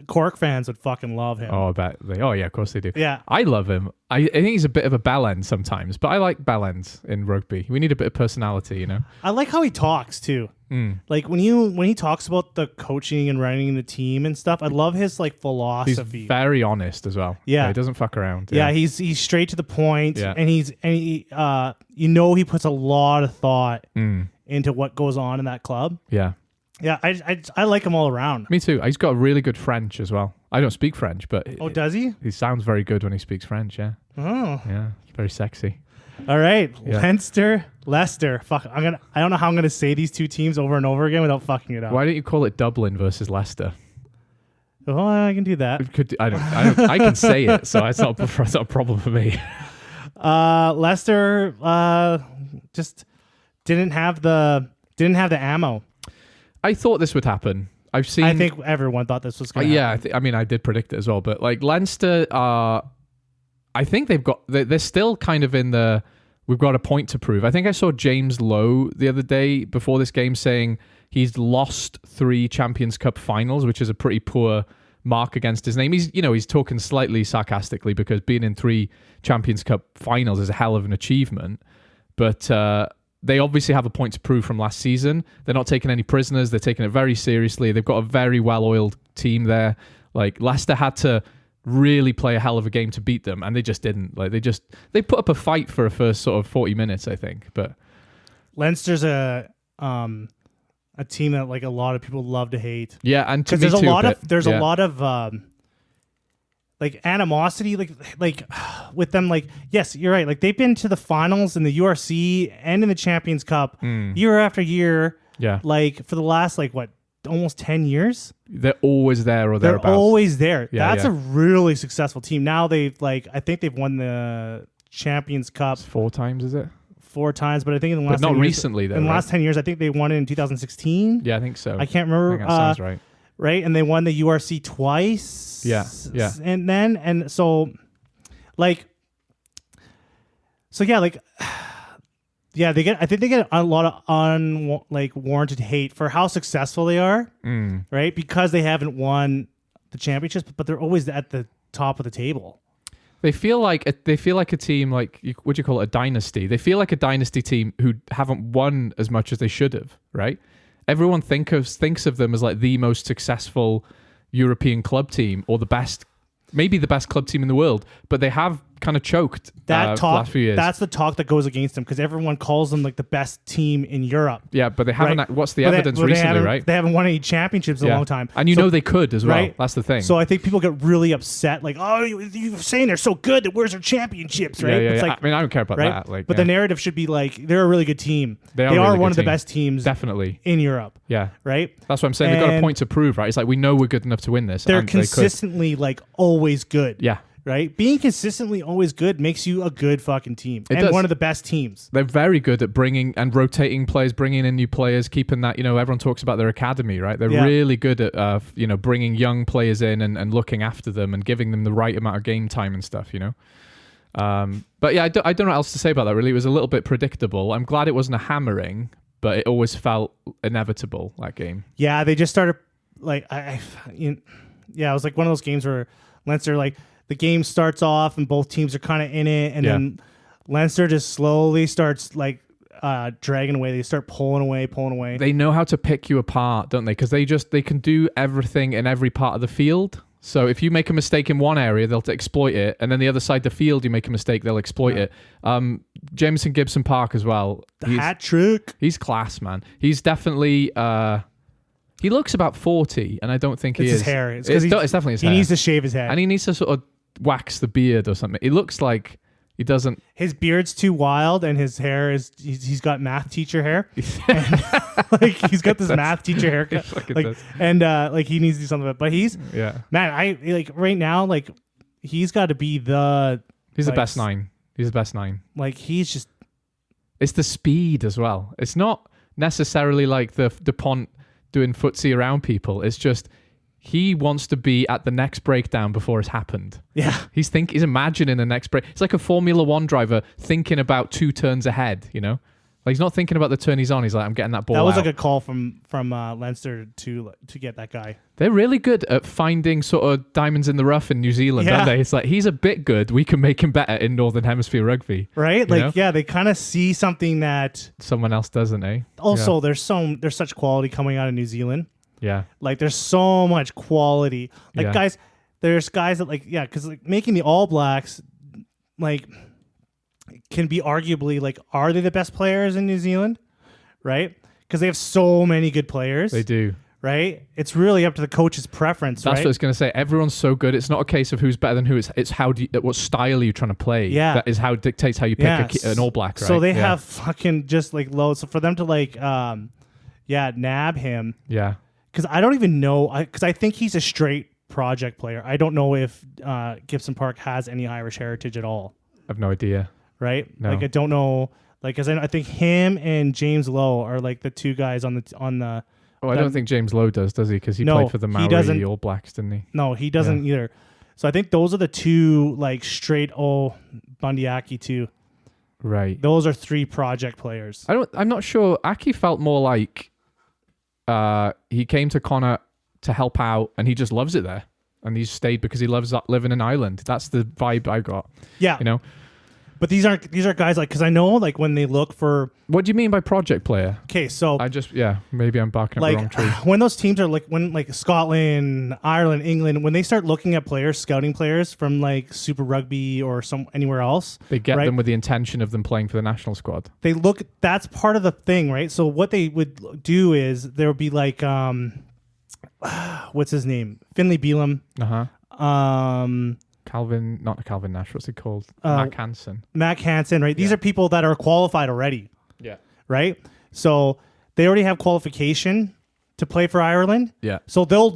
S1: Cork fans would fucking love him.
S2: Oh, I bet they. Oh yeah, of course they do.
S1: Yeah.
S2: I love him. I think he's a bit of a bellend sometimes, but I like bellends in rugby. We need a bit of personality, you know.
S1: I like how he talks too. Like when he talks about the coaching and running the team and stuff, I love his like philosophy.
S2: He's very honest as well.
S1: Yeah.
S2: He doesn't fuck around.
S1: Yeah, he's straight to the point,
S2: Yeah.
S1: and he he puts a lot of thought into what goes on in that club.
S2: Yeah.
S1: Yeah, I like him all around.
S2: Me too. He's got really good French as well. I don't speak French, but
S1: Does he?
S2: he sounds very good when he speaks French. Yeah.
S1: Oh,
S2: Yeah. It's very sexy.
S1: all right.
S2: Yeah.
S1: Leicester. Fuck. I don't know how I'm gonna say these two teams over and over again without fucking it up.
S2: Why don't you call it Dublin versus Leicester?
S1: Oh, I can do that.
S2: I can say it, so it's not a problem for me.
S1: Leicester just didn't have the ammo.
S2: I thought this would happen. I
S1: think everyone thought this was going to happen.
S2: Yeah, I did predict it as well. But like Leinster, I think they're still kind of in the, we've got a point to prove. I think I saw James Lowe the other day before this game saying he's lost 3 Champions Cup finals, which is a pretty poor mark against his name. He's talking slightly sarcastically because being in 3 Champions Cup finals is a hell of an achievement. But they obviously have a point to prove from last season. They're not taking any prisoners. They're taking it very seriously. They've got a very well-oiled team there. Like Leicester had to really play a hell of a game to beat them, and they just didn't. Like they put up a fight for a first sort of 40 minutes, I think. But
S1: Leinster's a team that like a lot of people love to hate.
S2: Yeah, and
S1: because there's a lot of like animosity, like with them. Like, yes, you're right. Like they've been to the finals in the URC and in the Champions Cup year after year.
S2: Yeah,
S1: like for the last almost 10 years.
S2: They're always there or thereabouts.
S1: They're always there.
S2: Yeah,
S1: That's a really successful team. Now I think they've won the Champions Cup
S2: 4 times, is it?
S1: 4 times, but I think in the last
S2: but not
S1: 10 years,
S2: recently though.
S1: In the last 10 years, I think they won it in 2016.
S2: Yeah, I think so.
S1: I can't remember.
S2: I think that sounds right.
S1: Right, and they won the URC twice.
S2: Yeah.
S1: And so I think they get a lot of warranted hate for how successful they are, right? Because they haven't won the championships, but they're always at the top of the table.
S2: They feel like a team like, would you call it a dynasty? They feel like a dynasty team who haven't won as much as they should have, right? Everyone thinks of them as like the most successful European club team or maybe the best club team in the world, but they have kind of choked
S1: that
S2: the last few years.
S1: That's the talk that goes against them because everyone calls them like the best team in Europe.
S2: Yeah, but they haven't.
S1: Right?
S2: What's the evidence recently, right?
S1: They haven't won any championships in a long time.
S2: And they could as well.
S1: Right?
S2: That's the thing.
S1: So I think people get really upset, like, oh, you're saying they're so good that where's their championships, right?
S2: Yeah.
S1: It's like,
S2: I mean, I don't care about that. Like,
S1: but the narrative should be like, they're a really good team. They are
S2: really
S1: one of the
S2: team.
S1: best teams
S2: definitely
S1: in Europe.
S2: Yeah.
S1: Right?
S2: That's what I'm saying. They've got a point to prove, right? It's like, we know we're good enough to win this.
S1: They're consistently like always good.
S2: Yeah.
S1: right? Being consistently always good makes you a good fucking team
S2: It
S1: and
S2: does.
S1: one of the best teams.
S2: They're very good at bringing and rotating players, bringing in new players, keeping that, everyone talks about their academy, right? They're really good at, bringing young players in and looking after them and giving them the right amount of game time and stuff, But yeah, I don't know what else to say about that, really. It was a little bit predictable. I'm glad it wasn't a hammering, but it always felt inevitable, that game.
S1: Yeah, they just started, like, it was like one of those games where Leinster, like, the game starts off and both teams are kind of in it, and then Leinster just slowly starts, like, dragging away. They start pulling away.
S2: They know how to pick you apart, don't they? Because they can do everything in every part of the field. So if you make a mistake in one area, they'll exploit it, and then the other side of the field, you make a mistake, they'll exploit it. Jameson Gibson Park as well.
S1: Hat trick.
S2: He's class, man. He's definitely. He looks about 40, and I don't think he is.
S1: It's his hair. It's
S2: definitely his hair.
S1: He needs to shave his head,
S2: and he needs to sort of wax the beard or something. It looks like he doesn't.
S1: His beard's too wild, and his hair is. He's got math teacher hair. And, like, he's got this math teacher haircut. Like he needs to do something with it. But he's man. I like right now. Like he's got to be the.
S2: He's the best 9. He's the best 9.
S1: Like he's just.
S2: It's the speed as well. It's not necessarily like the DuPont doing footsie around people. It's just. He wants to be at the next breakdown before it's happened.
S1: Yeah.
S2: He's imagining the next break. It's like a Formula 1 driver thinking about 2 turns ahead, Like he's not thinking about the turn he's on. He's like, I'm getting that ball out.
S1: That was like a call from Leinster to get that guy.
S2: They're really good at finding sort of diamonds in the rough in New Zealand, aren't they? It's like, he's a bit good. We can make him better in Northern Hemisphere rugby.
S1: Right? Like, they kind of see something that...
S2: someone else doesn't, eh?
S1: Also, there's such quality coming out of New Zealand.
S2: Yeah.
S1: Like there's so much quality. Like guys, there's guys that because like making the All Blacks like can be arguably like, are they the best players in New Zealand? Right? Because they have so many good players.
S2: They do.
S1: Right? It's really up to the coach's preference.
S2: That's what I was going to say. Everyone's so good. It's not a case of who's better than who. It's what style are you trying to play?
S1: Yeah.
S2: That is how dictates how you pick an All Black, right?
S1: So they have fucking just like loads. So for them to like nab him.
S2: Yeah.
S1: Because I don't even know, because I think he's a straight project player. I don't know if Gibson Park has any Irish heritage at all.
S2: I have no idea.
S1: Right?
S2: No.
S1: Like I don't know, like because I think him and James Lowe are like the two guys on the.
S2: Oh, I don't think James Lowe does he? Because he played for the Maori All Blacks, didn't he?
S1: No, he doesn't either. So I think those are the two like straight Bundyaki too.
S2: Right.
S1: Those are 3 project players.
S2: I'm not sure. Aki felt more like. He came to Connor to help out, and he just loves it there, and he's stayed because he loves living in Ireland. That's the vibe I got.
S1: Yeah, But these are guys like, because I know like when they look for.
S2: What do you mean by project player?
S1: Okay, so
S2: maybe I'm barking up the wrong tree.
S1: When those teams are like Scotland, Ireland, England, when they start looking at players, scouting players from like Super Rugby or anywhere else,
S2: they get them with the intention of them playing for the national squad.
S1: They look. That's part of the thing, right? So what they would do is there would be like, what's his name? Finlay Bealham.
S2: Not Calvin Nash. What's it called? Mac Hansen.
S1: Mac Hansen, right? These are people that are qualified already.
S2: Yeah.
S1: Right? So they already have qualification to play for Ireland.
S2: Yeah.
S1: So they'll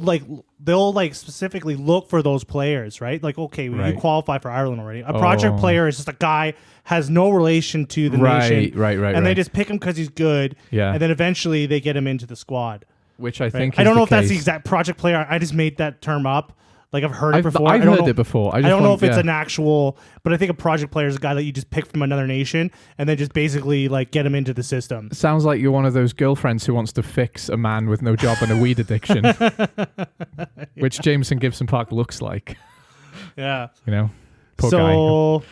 S1: specifically look for those players, right? Like, okay, you qualify for Ireland already. A project player is just a guy has no relation to the nation.
S2: Right.
S1: And they just pick him because he's good.
S2: Yeah.
S1: And then eventually they get him into the squad.
S2: Which I think
S1: I don't know if that's the exact project player. I just made that term up. Like I've heard it before.
S2: I've heard it before.
S1: I don't know if it's an actual, but I think a project player is a guy that you just pick from another nation and then just basically like get him into the system.
S2: Sounds like you're one of those girlfriends who wants to fix a man with no job and a weed addiction, which Jameson Gibson Park looks like.
S1: Yeah.
S2: Poor guy.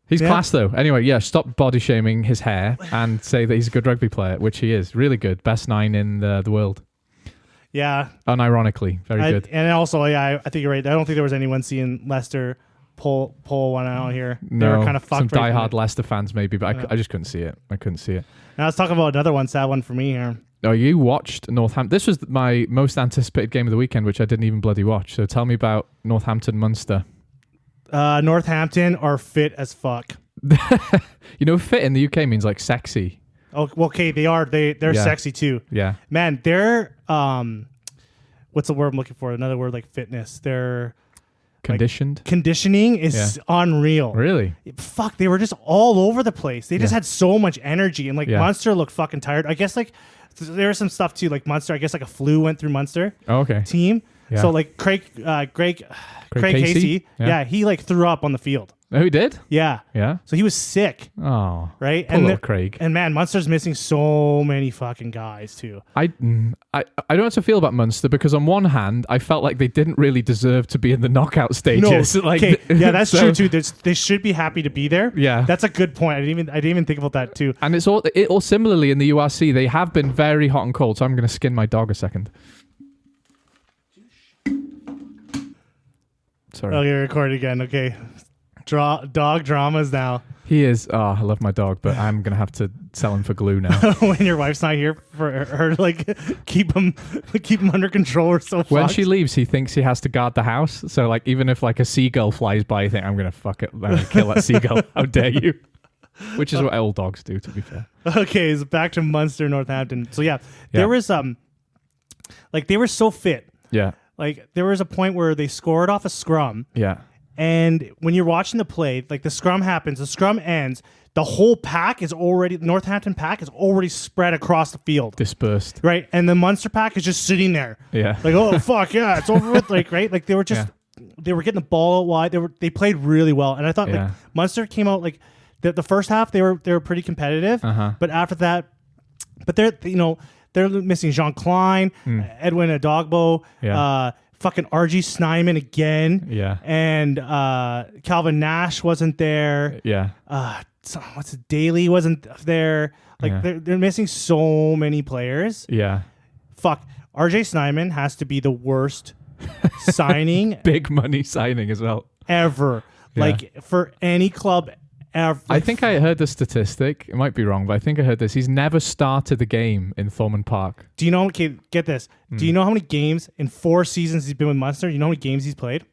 S2: He's class though. Anyway, stop body shaming his hair and say that he's a good rugby player, which he is. Really good. Best 9 in the world.
S1: Yeah.
S2: Unironically, very good.
S1: And also, I think you're right. I don't think there was anyone seeing Leicester pull one out here.
S2: No,
S1: they were kind of fucked.
S2: Some diehard Leicester fans maybe, but I just couldn't see it.
S1: Now let's talk about another one, sad one for me here.
S2: Oh, you watched Northampton. This was my most anticipated game of the weekend, which I didn't even bloody watch. So tell me about Northampton Munster.
S1: Northampton are fit as fuck.
S2: Fit in the UK means like sexy.
S1: Oh, well, okay, they are. They're sexy too.
S2: Yeah.
S1: Man, they're what's the word I'm looking for? Another word like fitness. They're conditioning is unreal.
S2: Really?
S1: Fuck, they were just all over the place. They just had so much energy, and like Munster looked fucking tired. I guess like there was some stuff too, like Munster. I guess like a flu went through Munster.
S2: Oh, okay.
S1: Team. Yeah. So like Craig Casey, he like threw up on the field.
S2: Oh, he did?
S1: Yeah.
S2: Yeah.
S1: So he was sick.
S2: Oh.
S1: Right?
S2: Poor little Craig.
S1: And man, Munster's missing so many fucking guys too.
S2: I don't know how to feel about Munster, because on one hand, I felt like they didn't really deserve to be in the knockout stages.
S1: No,
S2: like,
S1: okay. Yeah, that's true too. They should be happy to be there.
S2: Yeah.
S1: That's a good point. I didn't even think about that too.
S2: And it's all similarly in the URC, they have been very hot and cold. So I'm going to skin my dog a second. Sorry.
S1: Oh, you're recording again. Okay. Dog dramas now.
S2: He is. Oh, I love my dog, but I'm going to have to sell him for glue now.
S1: When your wife's not here for her to like keep him under control or so.
S2: When she leaves, he thinks he has to guard the house. So like even if like a seagull flies by, you think I'm going to fuck it. I'm going to kill that seagull. How dare you? Which is what all dogs do, to be fair.
S1: Okay, so back to Munster, Northampton. So there was like they were so fit.
S2: Yeah.
S1: Like there was a point where they scored off a scrum.
S2: Yeah.
S1: And when you're watching the play, like the scrum happens, the scrum ends, the whole pack is already, Northampton pack is already spread across the field.
S2: Dispersed.
S1: Right? And the Munster pack is just sitting there.
S2: Yeah.
S1: Like, oh, fuck, yeah, it's over with. Like, right? Like they were just, they were getting the ball out wide. They played really well. And I thought like Munster came out like, the first half, they were pretty competitive. But after that, they're missing Jean Klein, Edwin Adogbo, fucking RG Snyman again.
S2: Yeah.
S1: And Calvin Nash wasn't there.
S2: Yeah.
S1: Daly wasn't there. Like they're missing so many players.
S2: Yeah.
S1: Fuck. RJ Snyman has to be the worst signing.
S2: Big money signing as well.
S1: Ever.
S2: Yeah.
S1: Like for any club ever.
S2: I think I heard the statistic. It might be wrong, but I think I heard this. He's never started a game in Thomond Park.
S1: Do you know? Okay, get this. Do you know how many games in 4 seasons he's been with Munster? You know how many games he's played?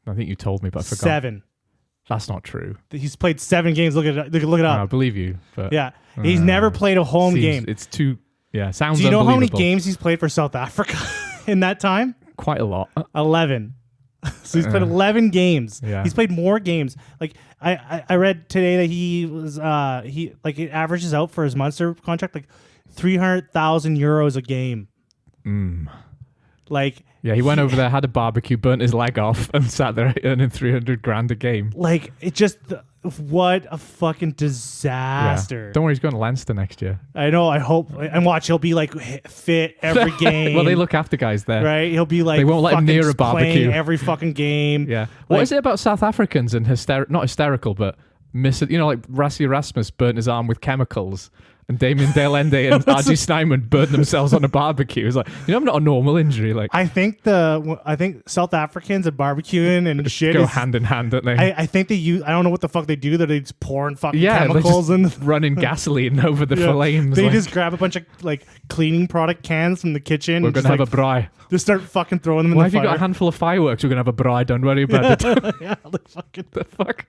S2: I think you told me, but I forgot.
S1: 7.
S2: That's not true.
S1: He's played 7 games. Look it up.
S2: No, I believe you. But
S1: he's never played a home game.
S2: It's too. Yeah, sounds.
S1: Do you know how many games he's played for South Africa in that time?
S2: Quite a lot.
S1: 11. So he's played 11 games.
S2: Yeah.
S1: He's played more games. Like I read today that he was it averages out for his Munster contract like 300,000 euros a game. Like
S2: he went over there, had a barbecue, burnt his leg off, and sat there earning 300 grand a game.
S1: Like it just what a fucking disaster.
S2: Yeah. Don't worry, he's going to Leinster next year.
S1: I know. I hope and watch. He'll be like fit every game.
S2: Well, they look after guys there,
S1: right? He'll be like
S2: they won't let him near a barbecue
S1: every fucking game.
S2: Yeah. What is it about South Africans and not hysterical, but like Rassie Erasmus burnt his arm with chemicals. And Damien Delende and RG Snyman burned themselves on a barbecue. It's like, I'm not a normal injury. Like
S1: I think South Africans and barbecuing and shit
S2: go hand in hand, don't they?
S1: I think they use. I don't know what the fuck they do. That they just pouring fucking chemicals and
S2: running gasoline over the flames.
S1: They just grab a bunch of like cleaning product cans from the kitchen.
S2: We're gonna have a braai.
S1: Just start fucking throwing them in the fire.
S2: Why have you got a handful of fireworks? We're gonna have a braai. Don't worry about it.
S1: Yeah, like fucking
S2: the fuck.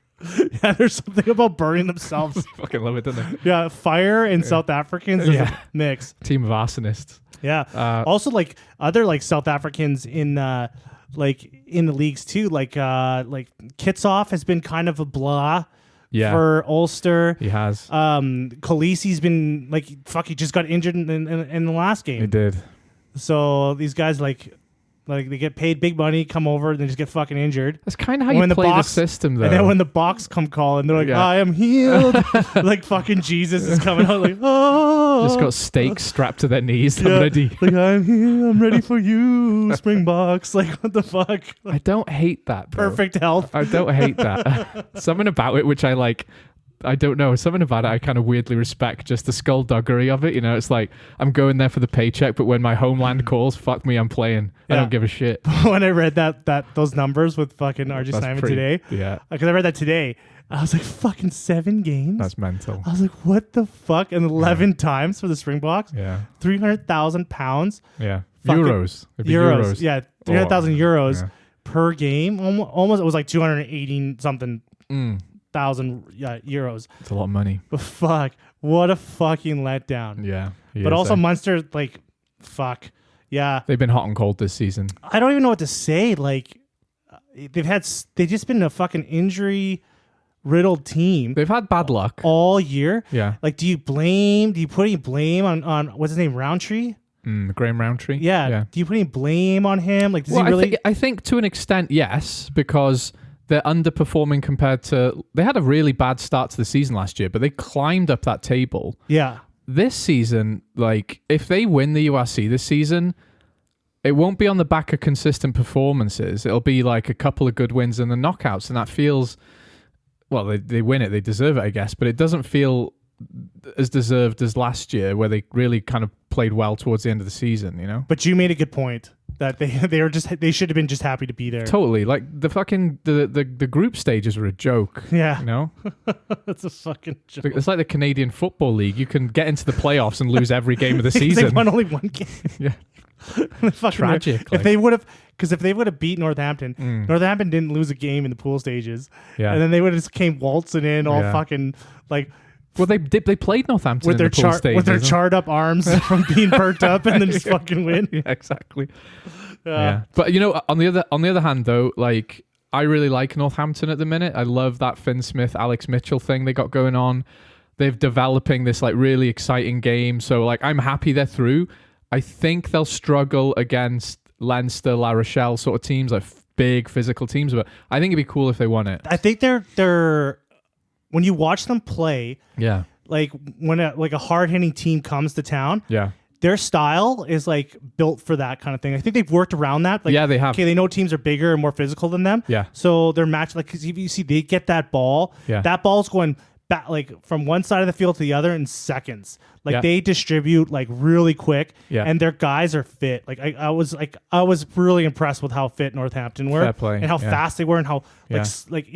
S1: Yeah, there's something about burning themselves.
S2: Fucking love it, don't they?
S1: Yeah, fire and South Africans is a mix.
S2: Team of arsonists.
S1: Yeah. Also, like other like South Africans in the leagues too. Like Kitsoff has been kind of a blah.
S2: Yeah.
S1: For Ulster,
S2: he has.
S1: Khaleesi's been like he just got injured in the last game.
S2: He did.
S1: So these guys like they get paid big money, come over, and they just get fucking injured.
S2: That's kind of how you play the system, though.
S1: And then when the box come calling, they're like, I am healed. Like fucking Jesus is coming out like, oh.
S2: Just got stakes strapped to their knees. I'm ready.
S1: Like, I'm here. I'm ready for you, Springboks. Like, what the fuck?
S2: I don't hate that, bro.
S1: Perfect health.
S2: I don't hate that. Something about it which I like. I don't know. Something about it I kind of weirdly respect, just the skullduggery of it. It's like I'm going there for the paycheck, but when my homeland calls, fuck me, I'm playing. I don't give a shit.
S1: When I read those numbers with fucking RG Snyman today, because I read that today, I was like, fucking 7 games?
S2: That's mental.
S1: I was like, what the fuck? And 11 times for the Springboks?
S2: Yeah.
S1: 300,000 pounds?
S2: Yeah. Euros. Euros.
S1: Yeah. 300,000 euros per game. Almost, it was like 280 something. 1,000 euros.
S2: It's a lot of money.
S1: But fuck, what a fucking letdown.
S2: Yeah.
S1: But also Munster, like, fuck. Yeah.
S2: They've been hot and cold this season.
S1: I don't even know what to say. Like, they've just been a fucking injury riddled team.
S2: They've had bad luck
S1: all year.
S2: Yeah.
S1: Like, do you put any blame on what's his name, Roundtree?
S2: Graham Roundtree.
S1: Yeah. Do you put any blame on him? Like, does he really?
S2: I think to an extent, yes, because they're underperforming compared to. They had a really bad start to the season last year, but they climbed up that table.
S1: Yeah.
S2: This season, like, if they win the URC this season, it won't be on the back of consistent performances. It'll be like a couple of good wins and the knockouts, and that feels. Well, they win it, they deserve it, I guess, but it doesn't feel as deserved as last year, where they really kind of played well towards the end of the season, you know.
S1: But you made a good point that they should have been just happy to be there.
S2: Totally, like the fucking the group stages were a joke.
S1: Yeah,
S2: you know,
S1: that's a fucking joke.
S2: It's like the Canadian Football League. You can get into the playoffs and lose every game of the season.
S1: They won only one game.
S2: Yeah, tragic.
S1: If they would have beat Northampton, Northampton didn't lose a game in the pool stages.
S2: Yeah,
S1: and then they would have just came waltzing in all fucking like.
S2: Well, they played Northampton
S1: with
S2: in the pool stages
S1: with their charred up arms from being burnt up, and then just fucking win.
S2: Yeah, exactly. Yeah, but you know, on the other hand, though, like I really like Northampton at the minute. I love that Finn Smith, Alex Mitchell thing they got going on. They're developing this like really exciting game. So like I'm happy they're through. I think they'll struggle against Leinster, La Rochelle sort of teams, like big physical teams. But I think it'd be cool if they won it.
S1: I think they're when you watch them play,
S2: yeah,
S1: like when a hard hitting team comes to town,
S2: yeah,
S1: their style is like built for that kind of thing. I think they've worked around that. Like,
S2: yeah, they have.
S1: Okay, they know teams are bigger and more physical than them.
S2: Yeah,
S1: so they're matched. Like, because you see, they get that ball.
S2: Yeah,
S1: that ball's going back like from one side of the field to the other in seconds. Like they distribute like really quick.
S2: Yeah,
S1: and their guys are fit. Like I was really impressed with how fit Northampton were.
S2: Fair play.
S1: And how fast they were and how like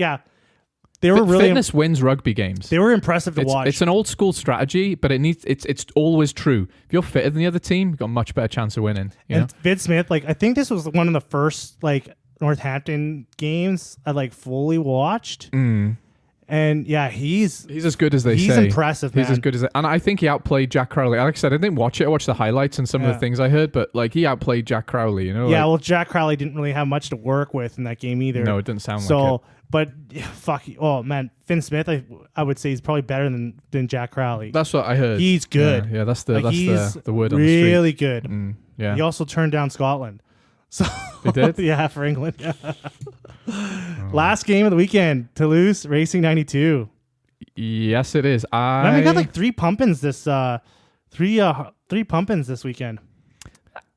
S1: they
S2: were
S1: really
S2: fitness wins rugby games.
S1: They were impressive to watch.
S2: It's an old school strategy, but it's always true. If you're fitter than the other team, you've got a much better chance of winning. And
S1: Finn Smith, like I think this was one of the first like Northampton games I like fully watched. And yeah, he's
S2: as good as they say.
S1: He's impressive, man.
S2: He's as good as and I think he outplayed Jack Crowley. Like I said, I didn't watch it. I watched the highlights and some of the things I heard, but like he outplayed Jack Crowley, you know?
S1: Yeah,
S2: like,
S1: well, Jack Crowley didn't really have much to work with in that game either.
S2: No, it didn't sound like it.
S1: But fuck, oh man, Finn Smith, I would say he's probably better than Jack Crowley.
S2: That's what I heard.
S1: He's good.
S2: Yeah, that's the word on the street.
S1: Really good.
S2: Yeah.
S1: He also turned down Scotland. So
S2: he did?
S1: Yeah, for England. Yeah. Last game of the weekend, Toulouse Racing 92.
S2: Yes, it is.
S1: Man, we got like three pumpins this weekend.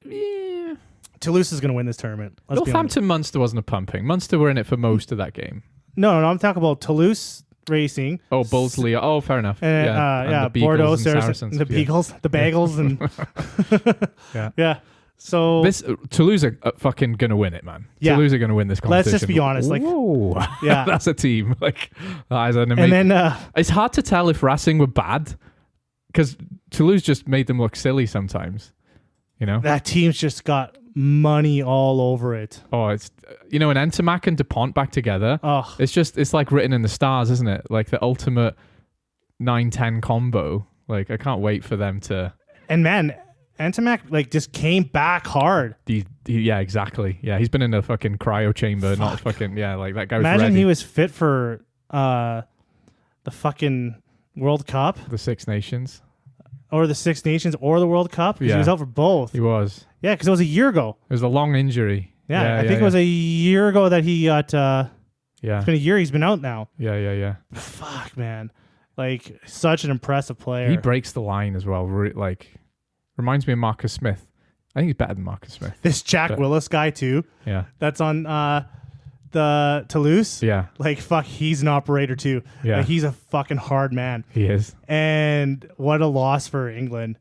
S2: Yeah.
S1: Toulouse is going to win this tournament.
S2: Northampton Munster wasn't a pumping. Munster were in it for most of that game.
S1: No, I'm talking about Toulouse Racing.
S2: Oh, Bulls-Lea. Oh, fair enough.
S1: And
S2: the
S1: Bordeaux,
S2: Saracens.
S1: the Beagles, the Bagels, and yeah. So
S2: Toulouse are fucking gonna win it, man.
S1: Yeah.
S2: Toulouse are gonna win this competition.
S1: Let's just be honest. Like,
S2: yeah, that's a team. Like, and
S1: then
S2: it's hard to tell if Racing were bad because Toulouse just made them look silly sometimes. You know,
S1: that team's just got money all over it.
S2: Oh, it's and Entermac and DuPont back together.
S1: Oh,
S2: it's like written in the stars, isn't it? Like the ultimate 9-10 combo. Like I can't wait for them to.
S1: And man, Entermac like just came back hard.
S2: Yeah, exactly. Yeah, he's been in a fucking cryo chamber, not fucking like that guy was
S1: Imagine
S2: ready.
S1: he was fit for the fucking World Cup,
S2: the Six Nations.
S1: Or the Six Nations or the World Cup. Because he was out for both.
S2: He was.
S1: Yeah, because it was a year ago.
S2: It was a long injury.
S1: Yeah, I think it was a year ago that he got...
S2: yeah.
S1: It's been a year. He's been out now.
S2: Yeah.
S1: Fuck, man. Like, such an impressive player.
S2: He breaks the line as well. Like, reminds me of Marcus Smith. I think he's better than Marcus Smith.
S1: This Jack Willis guy, too.
S2: Yeah.
S1: That's on the Toulouse.
S2: Yeah.
S1: Like, fuck, he's an operator, too.
S2: Yeah.
S1: Like, he's a fucking hard man.
S2: He is.
S1: And what a loss for England.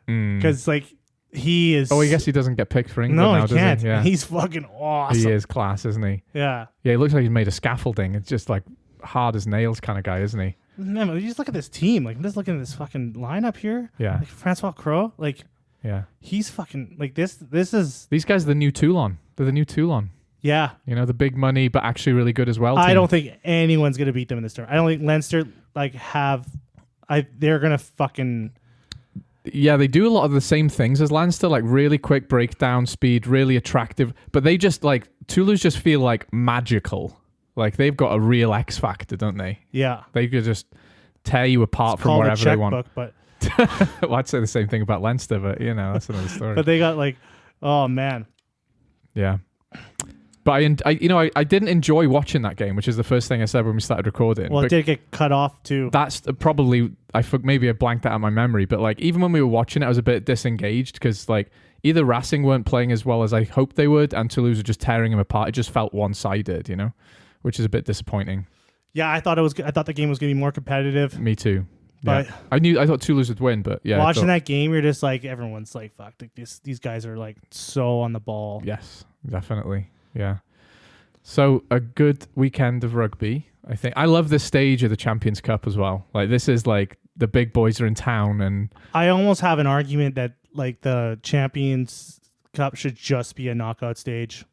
S1: Because, like, he is...
S2: Oh, I guess he doesn't get picked for England now,
S1: he can't.
S2: does he? Yeah.
S1: He's fucking awesome.
S2: He is class, isn't he?
S1: Yeah.
S2: Yeah, he looks like he's made of scaffolding. It's just, like, hard as nails kind of guy, isn't he?
S1: Man, you just look at this team. Like, I'm just looking at this fucking lineup here.
S2: Yeah.
S1: Like, Francois Crowe. Like...
S2: Yeah.
S1: He's fucking... Like, this is...
S2: These guys are the new Toulon. They're the new Toulon.
S1: Yeah.
S2: The big money, but actually really good as well.
S1: I don't think anyone's going to beat them in this tournament. I don't think Leinster, like, they're going to fucking...
S2: Yeah, they do a lot of the same things as Leinster, like really quick breakdown speed, really attractive. But they just like Toulouse just feel like magical. Like they've got a real X factor, don't they?
S1: Yeah,
S2: they could just tear you apart from wherever they want.
S1: But
S2: well, I'd say the same thing about Leinster, but that's another story.
S1: But they got like, oh man,
S2: yeah. But I didn't enjoy watching that game, which is the first thing I said when we started recording.
S1: Well, it did get cut off too.
S2: That's probably maybe I blanked that out of my memory. But like even when we were watching it, I was a bit disengaged because like either Racing weren't playing as well as I hoped they would, and Toulouse were just tearing them apart. It just felt one-sided, which is a bit disappointing.
S1: Yeah, I thought it was. I thought the game was going to be more competitive.
S2: Me too.
S1: But
S2: yeah. I thought Toulouse would win, but yeah.
S1: Watching that game, you're just like everyone's like, fuck, these guys are like so on the ball.
S2: Yes, definitely. Yeah. So a good weekend of rugby, I think. I love this stage of the Champions Cup as well. Like this is like the big boys are in town, and
S1: I almost have an argument that like the Champions Cup should just be a knockout stage.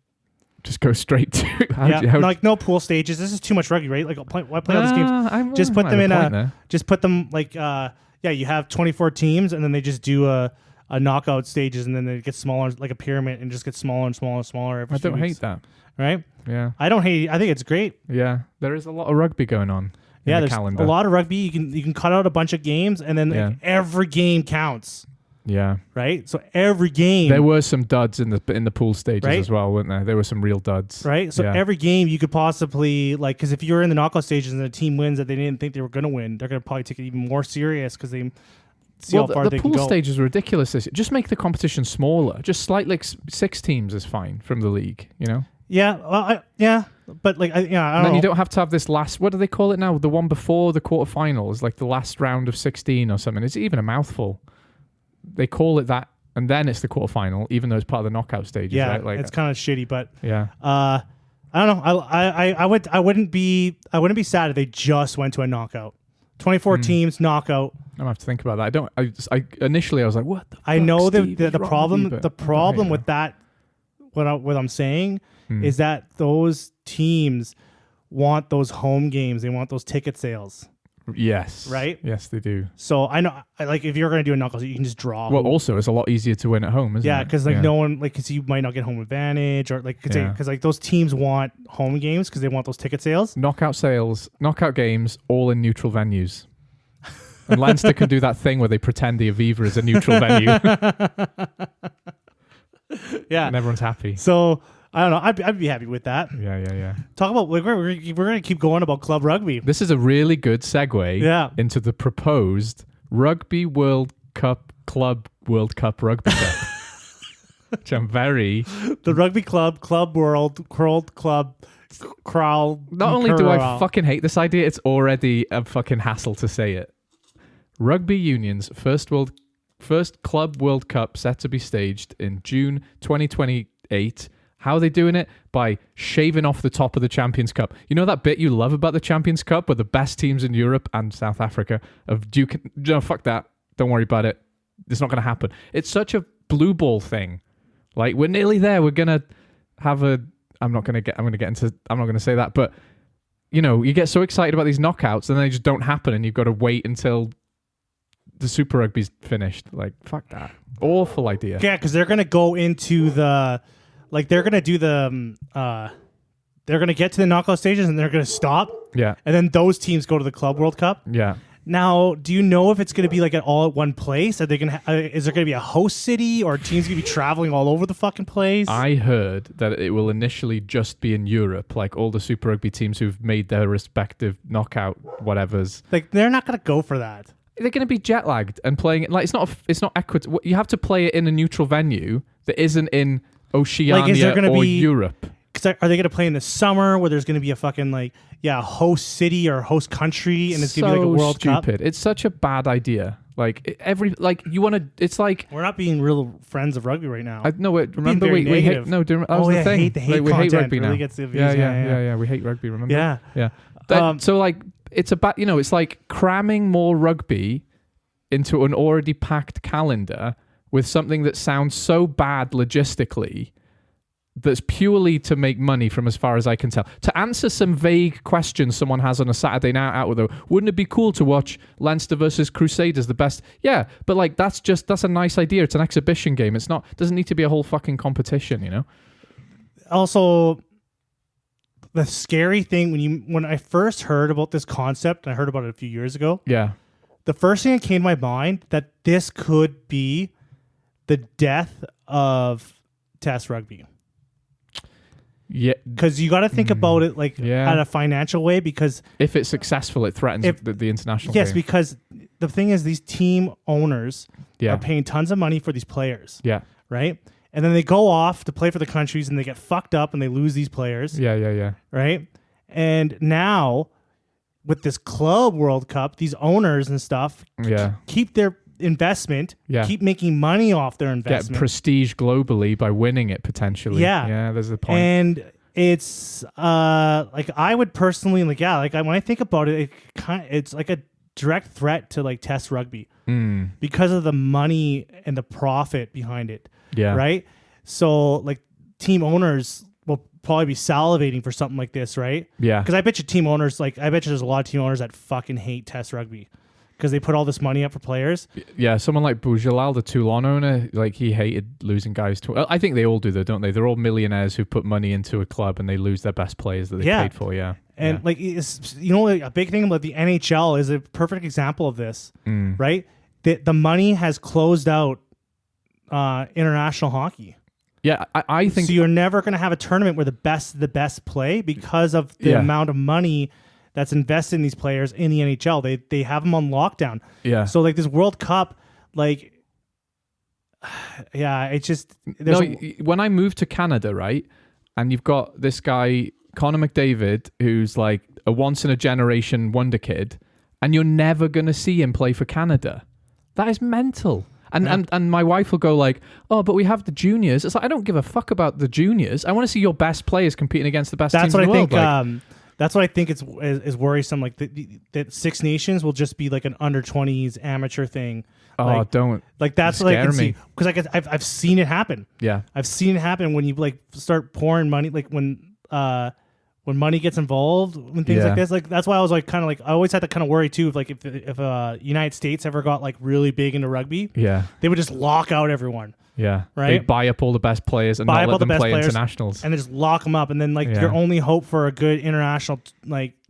S2: Just go straight to
S1: like no pool stages. This is too much rugby, right? Like why play all these games? Just put them in just put them like you have 24 teams and then they just do a knockout stages and then it gets smaller like a pyramid and just gets smaller and smaller and smaller every
S2: I don't hate that.
S1: Right?
S2: Yeah.
S1: I don't hate it. I think it's great.
S2: Yeah. There is a lot of rugby going on.
S1: Yeah, there's
S2: calendar.
S1: A lot of rugby. You can cut out a bunch of games and then like, every game counts.
S2: Yeah.
S1: Right? So every game.
S2: There were some duds in the pool stages as well, weren't there? There were some real duds.
S1: Right? So every game you could possibly, like, because if you're in the knockout stages and the team wins that they didn't think they were going to win, they're going to probably take it even more serious because they see how far they can go.
S2: The pool stages are ridiculous. Just make the competition smaller. Just slightly, like 6 teams is fine from the league,
S1: Yeah, well, but like, I don't know.
S2: Then you don't have to have this last, what do they call it now? The one before the quarterfinals, like the last round of 16 or something. It's even a mouthful. They call it that, and then it's the quarterfinal, even though it's part of the knockout stages.
S1: Yeah,
S2: right? Like,
S1: it's kind of shitty, but
S2: yeah.
S1: I don't know. I wouldn't be sad if they just went to a knockout. 24 teams knockout.
S2: I don't have to think about that. I initially I was like, what the fuck,
S1: I know
S2: Steve,
S1: the problem with that. What I'm saying is that those teams want those home games. They want those ticket sales.
S2: Yes.
S1: Right?
S2: Yes, they do.
S1: So I know, like, if you're going to do a knuckles, you can just draw.
S2: Well, also, it's a lot easier to win at home, isn't it?
S1: Yeah, because no one, like, because you might not get home advantage or like, because like those teams want home games because they want those ticket sales.
S2: Knockout games, all in neutral venues. And Leinster can do that thing where they pretend the Aviva is a neutral venue.
S1: Yeah.
S2: And everyone's happy.
S1: So, I don't know. I'd be happy with that.
S2: Yeah.
S1: Talk about, we're going to keep going about club rugby.
S2: This is a really good segue into the proposed Rugby World Cup Club World Cup Rugby Cup. Which I'm very...
S1: The Rugby Club World Club Crawl.
S2: Not only do I fucking hate this idea, it's already a fucking hassle to say it. Rugby Union's first Club World Cup set to be staged in June 2028. How are they doing it? By shaving off the top of the Champions Cup. You know that bit you love about the Champions Cup where the best teams in Europe and South Africa fuck that. Don't worry about it. It's not going to happen. It's such a blue ball thing. Like, we're nearly there. We're going to have I'm not going to say that, but you get so excited about these knockouts and they just don't happen and you've got to wait until the Super Rugby's finished. Like, fuck that. Awful idea.
S1: Yeah, because they're going to go into the... Like, they're going to do they're going to get to the knockout stages and they're going to stop.
S2: Yeah.
S1: And then those teams go to the Club World Cup.
S2: Yeah.
S1: Now, do you know if it's going to be like all at one place? Are they going to? Is there going to be a host city or teams going to be traveling all over the fucking place?
S2: I heard that it will initially just be in Europe, like all the Super Rugby teams who've made their respective knockout whatevers.
S1: Like, they're not going to go for that.
S2: They're going to be jet lagged and playing it like it's not equitable. You have to play it in a neutral venue that isn't in Oceania
S1: like, is there gonna
S2: or
S1: be,
S2: Europe.
S1: Are they going to play in the summer where there's going to be a fucking host city or host country and it's going to be like a World Cup?
S2: Stupid. It's such a bad idea. Like you want to. It's like
S1: we're not being real friends of rugby right now.
S2: Remember we hate. No, that was the thing.
S1: The hate
S2: we hate rugby
S1: really
S2: now.
S1: Gets the views.
S2: Yeah. We hate rugby. Remember?
S1: Yeah.
S2: So like it's about it's like cramming more rugby into an already packed calendar with something that sounds so bad logistically that's purely to make money from as far as I can tell. To answer some vague questions someone has on a Saturday night out with, wouldn't it be cool to watch Leinster versus Crusaders, the best? Yeah, but like that's a nice idea. It's an exhibition game. Doesn't need to be a whole fucking competition, you know?
S1: Also, the scary thing when I first heard about this concept, and I heard about it a few years ago.
S2: Yeah.
S1: The first thing that came to my mind that this could be the death of Test rugby.
S2: Yeah,
S1: because you got to think about it like at a financial way, because
S2: if it's successful, it threatens the international
S1: yes,
S2: game.
S1: because the thing is, these team owners are paying tons of money for these players.
S2: Yeah.
S1: Right? And then they go off to play for the countries and they get fucked up and they lose these players.
S2: Yeah.
S1: Right? And now with this Club World Cup, these owners and stuff keep their investment, keep making money off their investment.
S2: Get prestige globally by winning it potentially. Yeah, there's a point.
S1: And it's like I would personally when I think about it, it's like a direct threat to like Test rugby because of the money and the profit behind it. Yeah. Right? So like team owners will probably be salivating for something like this, right?
S2: Yeah.
S1: Because I bet you team owners, I bet you there's a lot of team owners that fucking hate Test rugby. Because they put all this money up for players.
S2: Yeah, someone like Boujalal, the Toulon owner, like he hated losing guys. I think they all do though, don't they? They're all millionaires who put money into a club and they lose their best players that they paid for. Yeah,
S1: and a big thing about the NHL is a perfect example of this, right? The money has closed out international hockey.
S2: Yeah, I think
S1: so. You're never going to have a tournament where the best play because of the amount of money that's invested in these players in the NHL. They have them on lockdown. Yeah. So like this World Cup, it's just
S2: when I moved to Canada, right, and you've got this guy Connor McDavid, who's like a once in a generation wonder kid, and you're never gonna see him play for Canada. That is mental. And my wife will go like, oh, but we have the juniors. It's like, I don't give a fuck about the juniors. I want to see your best players competing against the best teams in the world.
S1: That's what I think is worrisome. Like that Six Nations will just be like an under 20s amateur thing.
S2: Oh, don't.
S1: Like that's what I can see, because I've seen it happen.
S2: Yeah,
S1: I've seen it happen when you like start pouring money, like when money gets involved when things like this. Like that's why I was like kind of like I always had to kind of worry too. If United States ever got like really big into rugby, they would just lock out everyone.
S2: Yeah,
S1: right.
S2: They buy up all the best players and not let them play internationals,
S1: and they just lock them up. And then your only hope for a good international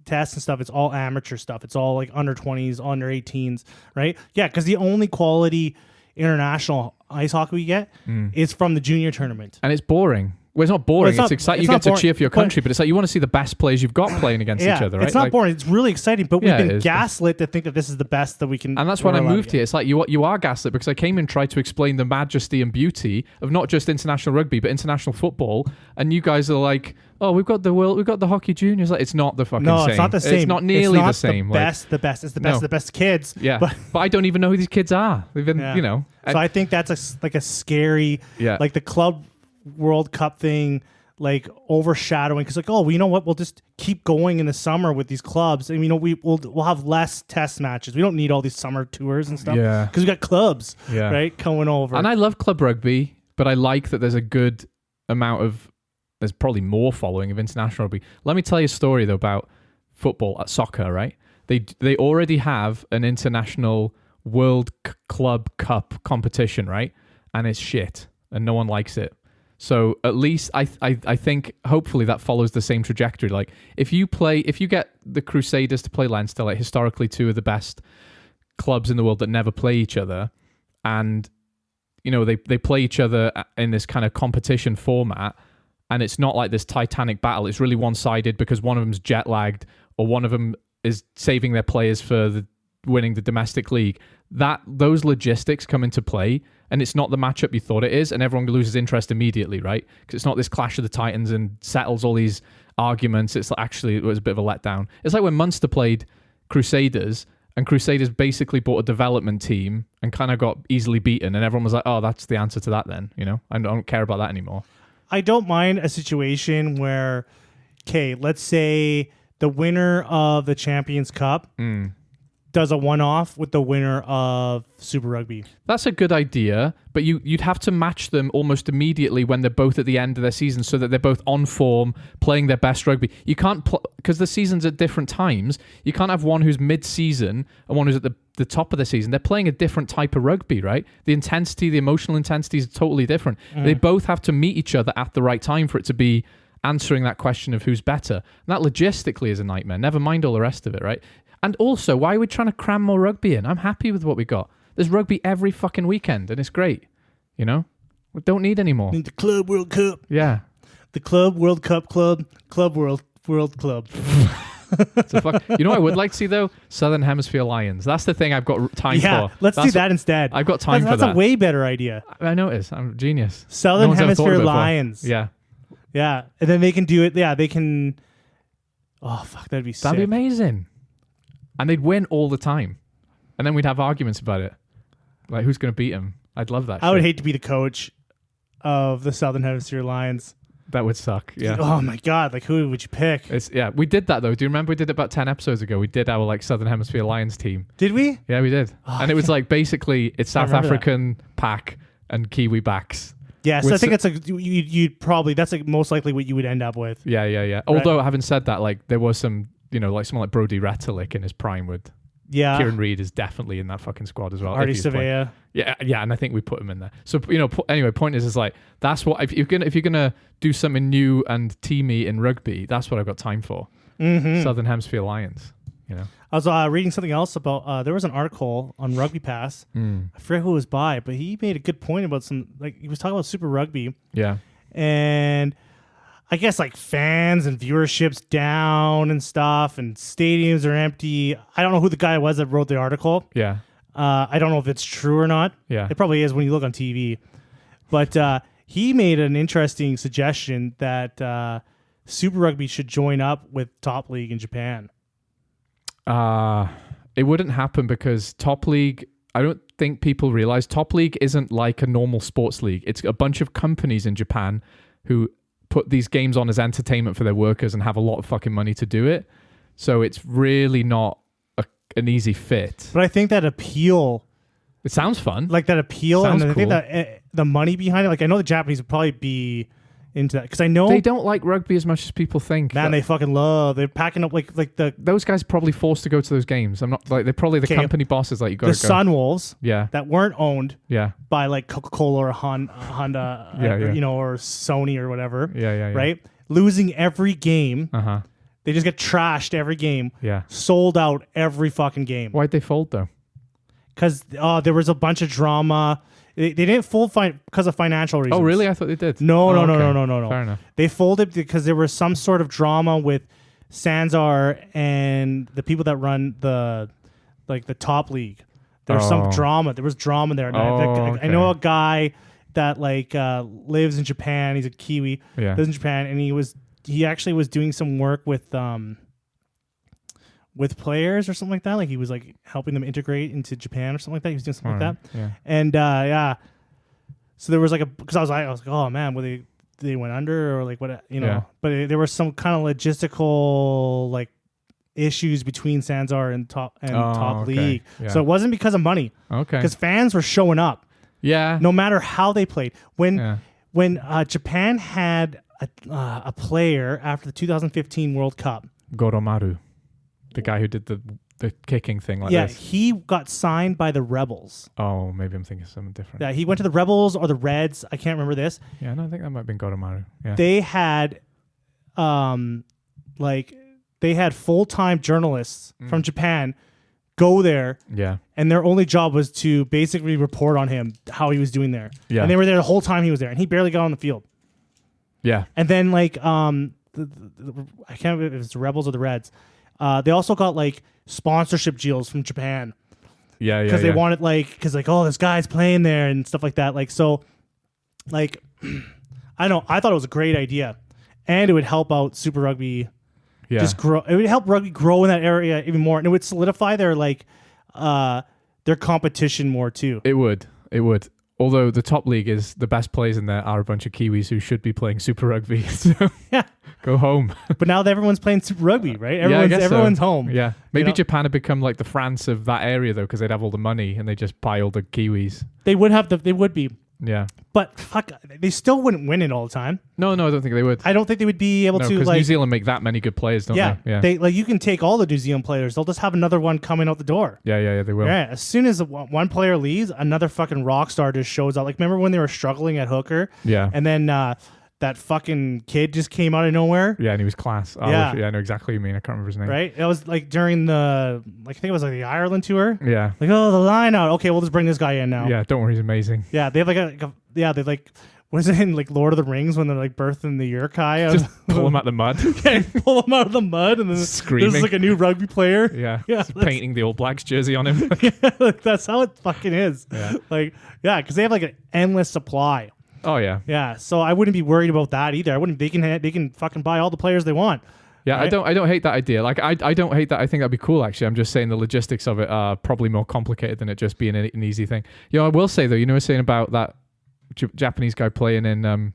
S1: test and stuff, it's all amateur stuff. It's all like under 20s, under 18s, right? Yeah, because the only quality international ice hockey we get is from the junior tournament,
S2: and it's boring. Well, it's not boring. It's exciting. You get to cheer for your country, but it's like you want to see the best players you've got playing against each other, right?
S1: It's not boring. It's really exciting, but we've been gaslit to think that this is the best that we can.
S2: And that's when I moved here. It's like you are gaslit because I came and tried to explain the majesty and beauty of not just international rugby, but international football. And you guys are like, oh, we've got the hockey juniors. Like, it's not the fucking same.
S1: No, it's not the same.
S2: It's not nearly the same.
S1: The best. It's the best of the best kids.
S2: Yeah, but I don't even know who these kids are. They've been, So
S1: I think that's a scary, like the Club World Cup thing, like overshadowing, because like, oh, well, you know what, we'll just keep going in the summer with these clubs, and we'll have less test matches. We don't need all these summer tours and stuff, because we got clubs right coming over.
S2: And I love club rugby, but I like that there's a good amount of, there's probably more following of international rugby. Let me tell you a story though about football, soccer, right? They already have an international World Club Cup competition, right? And it's shit and no one likes it. So at least I think hopefully that follows the same trajectory. Like if you get the Crusaders to play Leinster, like historically two of the best clubs in the world that never play each other, and they play each other in this kind of competition format, and it's not like this titanic battle. It's really one-sided because one of them's jet lagged or one of them is saving their players for winning the domestic league. Those logistics come into play, and it's not the matchup you thought it is, and everyone loses interest immediately, right? Because it's not this clash of the titans and settles all these arguments. It's actually, it was a bit of a letdown. It's like when Munster played Crusaders, and Crusaders basically bought a development team and kind of got easily beaten, and everyone was like, oh, that's the answer to that then, I don't care about that anymore.
S1: I don't mind a situation where, okay, let's say the winner of the Champions Cup does a one-off with the winner of Super Rugby.
S2: That's a good idea, but you'd have to match them almost immediately when they're both at the end of their season so that they're both on form, playing their best rugby. You can't, because the season's at different times, you can't have one who's mid-season and one who's at the top of the season. They're playing a different type of rugby, right? The intensity, the emotional intensity is totally different. They both have to meet each other at the right time for it to be answering that question of who's better. And that logistically is a nightmare. Never mind all the rest of it, right? And also, why are we trying to cram more rugby in? I'm happy with what we got. There's rugby every fucking weekend, and it's great. You know? We don't need any more.
S1: The Club World Cup.
S2: Yeah.
S1: The Club World Cup Club World Club.
S2: You know what I would like to see, though? Southern Hemisphere Lions. That's the thing I've got time for.
S1: Let's do that instead.
S2: I've got time for that.
S1: That's a way better idea.
S2: I know it is. I'm a genius.
S1: Southern Hemisphere Lions.
S2: Yeah.
S1: Yeah. And then they can do it. Yeah, they can... Oh, fuck. That'd be sick.
S2: That'd be amazing. And they'd win all the time. And then we'd have arguments about it. Like, who's going to beat them? I'd love that.
S1: I would hate to be the coach of the Southern Hemisphere Lions.
S2: That would suck, yeah.
S1: Oh, my God. Like, who would you pick?
S2: We did that, though. Do you remember we did it about 10 episodes ago? We did our, like, Southern Hemisphere Lions team.
S1: Did we?
S2: Yeah, we did. And it was, like, basically, it's South African pack and Kiwi backs.
S1: Yeah, so I think you'd probably, that's like most likely what you would end up with.
S2: Yeah.
S1: Right?
S2: Although, having said that, like, there was some... You know, like someone like Brody Retallick in his prime would.
S1: Yeah.
S2: Kieran Reid is definitely in that fucking squad as well.
S1: Artie Savea.
S2: Yeah, and I think we put him in there. So, you know, anyway, point is like, that's what, if you're gonna do something new and teamy in rugby, that's what I've got time for.
S1: Mm-hmm.
S2: Southern Hemisphere Lions, you know.
S1: I was reading something else about, there was an article on Rugby Pass. I forget who it was by, but he made a good point about he was talking about Super Rugby.
S2: Yeah.
S1: And... I guess like fans and viewership's down and stuff, and stadiums are empty. I don't know who the guy was that wrote the article.
S2: Yeah.
S1: I don't know if it's true or not.
S2: Yeah.
S1: It probably is when you look on TV. But he made an interesting suggestion that Super Rugby should join up with Top League in Japan.
S2: It wouldn't happen because Top League, I don't think people realize Top League isn't like a normal sports league. It's a bunch of companies in Japan who put these games on as entertainment for their workers and have a lot of fucking money to do it. So it's really not an easy fit.
S1: But I think that appeal...
S2: It sounds fun.
S1: Like that appeal,
S2: sounds
S1: and I
S2: cool.
S1: think that the money behind it, like I know the Japanese would probably be into that, because I know...
S2: They don't like rugby as much as people think.
S1: Man, they fucking love... They're packing up like the...
S2: Those guys are probably forced to go to those games. I'm not like... They're probably the company bosses like you got to go.
S1: The Sunwolves.
S2: Yeah.
S1: That weren't owned...
S2: Yeah.
S1: By like Coca-Cola or Honda, you know, or Sony or whatever.
S2: Yeah.
S1: Right? Losing every game.
S2: Uh-huh.
S1: They just get trashed every game.
S2: Yeah.
S1: Sold out every fucking game.
S2: Why'd they fold though?
S1: Because there was a bunch of drama. They didn't fold because of financial reasons.
S2: Oh, really? I thought they did.
S1: No.
S2: Fair enough.
S1: They folded because there was some sort of drama with Sanzar and the people that run the top league. There was some drama. There was drama there. I know a guy that lives in Japan. He's a Kiwi.
S2: Yeah.
S1: Lives in Japan, and he actually was doing some work with players or something like that. Like he was like helping them integrate into Japan or something like that. He was doing something like that.
S2: Yeah.
S1: And yeah. So there was because I was like, oh man, were they went under or like what, you know?
S2: Yeah.
S1: But there was some kind of logistical like issues between Sanzar and top league.
S2: Yeah.
S1: So it wasn't because of money.
S2: Okay.
S1: Because fans were showing up.
S2: Yeah.
S1: No matter how they played. When Japan had a player after the 2015 World Cup,
S2: Goromaru, the guy who did the kicking thing like this.
S1: Yeah, he got signed by the Rebels.
S2: Oh, maybe I'm thinking something different.
S1: Yeah, he went to the Rebels or the Reds. I can't remember this.
S2: Yeah, no, I think that might have been Goromaru. Yeah.
S1: They had, they had full-time journalists from Japan go there.
S2: Yeah.
S1: And their only job was to basically report on him, how he was doing there.
S2: Yeah.
S1: And they were there the whole time he was there, and he barely got on the field.
S2: Yeah.
S1: And then I can't remember if it's the Rebels or the Reds. They also got sponsorship deals from Japan.
S2: Yeah.
S1: Because they wanted this guy's playing there and stuff like that. I don't know. I thought it was a great idea, and it would help out Super Rugby.
S2: Yeah.
S1: Just grow. It would help rugby grow in that area even more, and it would solidify their competition more too.
S2: It would. Although the top league is the best players in there are a bunch of Kiwis who should be playing Super Rugby. So
S1: Yeah.
S2: go home.
S1: But now that everyone's playing Super Rugby, right?
S2: I guess so.
S1: Everyone's home.
S2: Yeah. Maybe
S1: You know?
S2: Japan had become like the France of that area though, because they'd have all the money and they just buy all the Kiwis.
S1: They would be.
S2: Yeah.
S1: But fuck, they still wouldn't win it all the time.
S2: No, I don't think they would.
S1: I don't think they would be able to
S2: because
S1: like
S2: New Zealand make that many good players, don't
S1: yeah,
S2: they? Yeah.
S1: they like you can take all the New Zealand players. They'll just have another one coming out the door.
S2: Yeah, they will.
S1: Yeah, as soon as one player leaves, another fucking rock star just shows up. Like remember when they were struggling at hooker?
S2: Yeah.
S1: And then that fucking kid just came out of nowhere.
S2: Yeah, and he was class.
S1: Yeah.
S2: I know exactly what you mean. I can't remember his name.
S1: Right? It was like during the I think it was like the Ireland tour.
S2: Yeah.
S1: Like, oh, the line out. Okay, we'll just bring this guy in now.
S2: Yeah, don't worry, he's amazing.
S1: Yeah, they have they like was it in like Lord of the Rings when they're like birthing the Urkai?
S2: Just pull him out the mud.
S1: Yeah, pull him out of the mud and then
S2: Screaming.
S1: there's like a new rugby player.
S2: Yeah.
S1: Yeah,
S2: Just painting the All Blacks jersey on him.
S1: Like, that's how it fucking is.
S2: Yeah.
S1: Like, yeah, because they have like an endless supply.
S2: Oh yeah.
S1: Yeah, so I wouldn't be worried about that either. I wouldn't. They can fucking buy all the players they want.
S2: Yeah,
S1: right?
S2: I don't hate that idea. Like I don't hate that. I think that'd be cool actually. I'm just saying the logistics of it are probably more complicated than it just being an easy thing. I will say though, I was saying about that Japanese guy playing in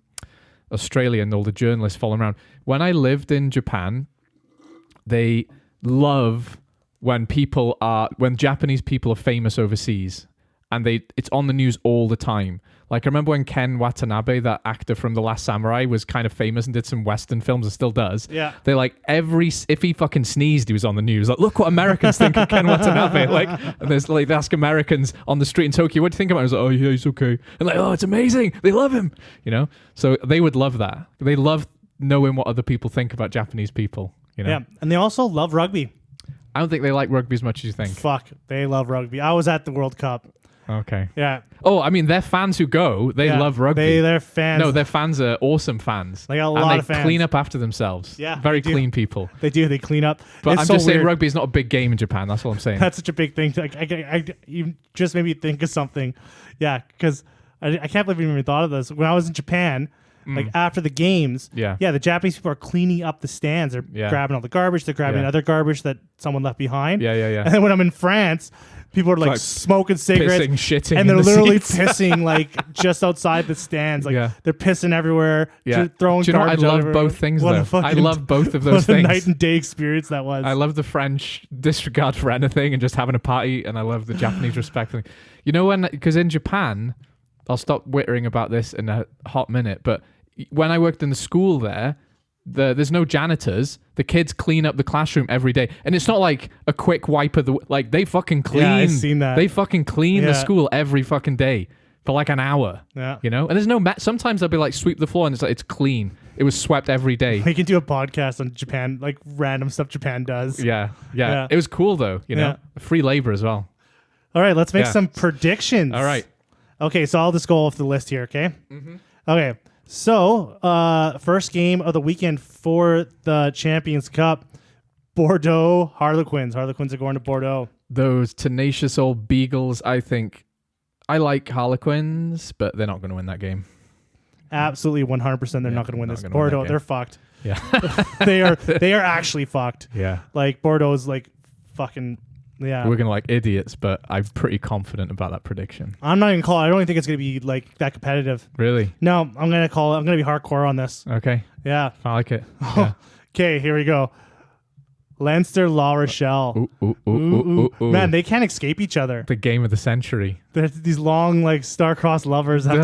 S2: Australia and all the journalists following around. When I lived in Japan, they love when Japanese people are famous overseas and it's on the news all the time. Like I remember when Ken Watanabe, that actor from The Last Samurai, was kind of famous and did some Western films and still does.
S1: Yeah.
S2: They like if he fucking sneezed, he was on the news. Like, look what Americans think of Ken Watanabe. Like, and there's like they ask Americans on the street in Tokyo, what do you think about him? I was like, oh yeah, he's okay. And like, oh, it's amazing. They love him. So they would love that. They love knowing what other people think about Japanese people.
S1: Yeah, and they also love rugby.
S2: I don't think they like rugby as much as you think.
S1: Fuck, they love rugby. I was at the World Cup.
S2: Okay.
S1: Yeah.
S2: Oh, I mean, they're fans who go. They love rugby.
S1: They're fans.
S2: No, their fans are awesome fans.
S1: They got a lot of fans.
S2: And they clean up after themselves.
S1: Yeah,
S2: Very
S1: they do.
S2: clean people.
S1: They do. They clean up.
S2: But
S1: It's
S2: I'm
S1: so
S2: just saying
S1: weird.
S2: rugby is not a big game in Japan. That's all I'm saying.
S1: That's such a big thing. You just made me think of something. Yeah, because I can't believe we even thought of this. When I was in Japan, like after the games, the Japanese people are cleaning up the stands. They're grabbing all the garbage. They're grabbing other garbage that someone left behind.
S2: Yeah.
S1: And then when I'm in France, people are like smoking cigarettes,
S2: pissing, shitting,
S1: and they're
S2: in the
S1: literally
S2: seats.
S1: pissing like just outside the stands. Like they're pissing everywhere, throwing
S2: Do you know what?
S1: garbage.
S2: I love
S1: everywhere.
S2: both things
S1: What a
S2: though. I
S1: fucking-
S2: love both of
S1: What
S2: those
S1: a
S2: things.
S1: night and day experience that was.
S2: I love the French disregard for anything and just having a party, and I love the Japanese respect thing. Because in Japan, I'll stop whittering about this in a hot minute, but when I worked in the school there's no janitors. The kids clean up the classroom every day, and it's not like a quick wipe of like they fucking clean.
S1: Yeah, I've seen that.
S2: They fucking clean the school every fucking day for like an hour.
S1: Yeah.
S2: And there's no sometimes they'll be like sweep the floor, and it's like it's clean. It was swept every day.
S1: We can do a podcast on Japan, like random stuff Japan does.
S2: Yeah. It was cool though. Free labor as well.
S1: All right, let's make some predictions.
S2: All right.
S1: Okay, so I'll just go off the list here, okay? Mm-hmm. Okay, so first game of the weekend for the Champions Cup, Bordeaux Harlequins. Harlequins are going to Bordeaux.
S2: Those tenacious old beagles, I think. I like Harlequins, but they're not going to win that game.
S1: Absolutely 100% they're not going to win this. Bordeaux, they're fucked.
S2: Yeah.
S1: they are actually fucked.
S2: Yeah.
S1: Like Bordeaux's like fucking yeah.
S2: We're going to like idiots, but I'm pretty confident about that prediction.
S1: I'm not even call it. I don't even think it's going to be like that competitive.
S2: Really?
S1: No, I'm going to call it. I'm going to be hardcore on this.
S2: Okay.
S1: Yeah.
S2: I like it. Yeah.
S1: Okay, here we go. Leinster, La Rochelle.
S2: Ooh.
S1: Man, they can't escape each other.
S2: The game of the century.
S1: They're these long, like, star-crossed lovers. Have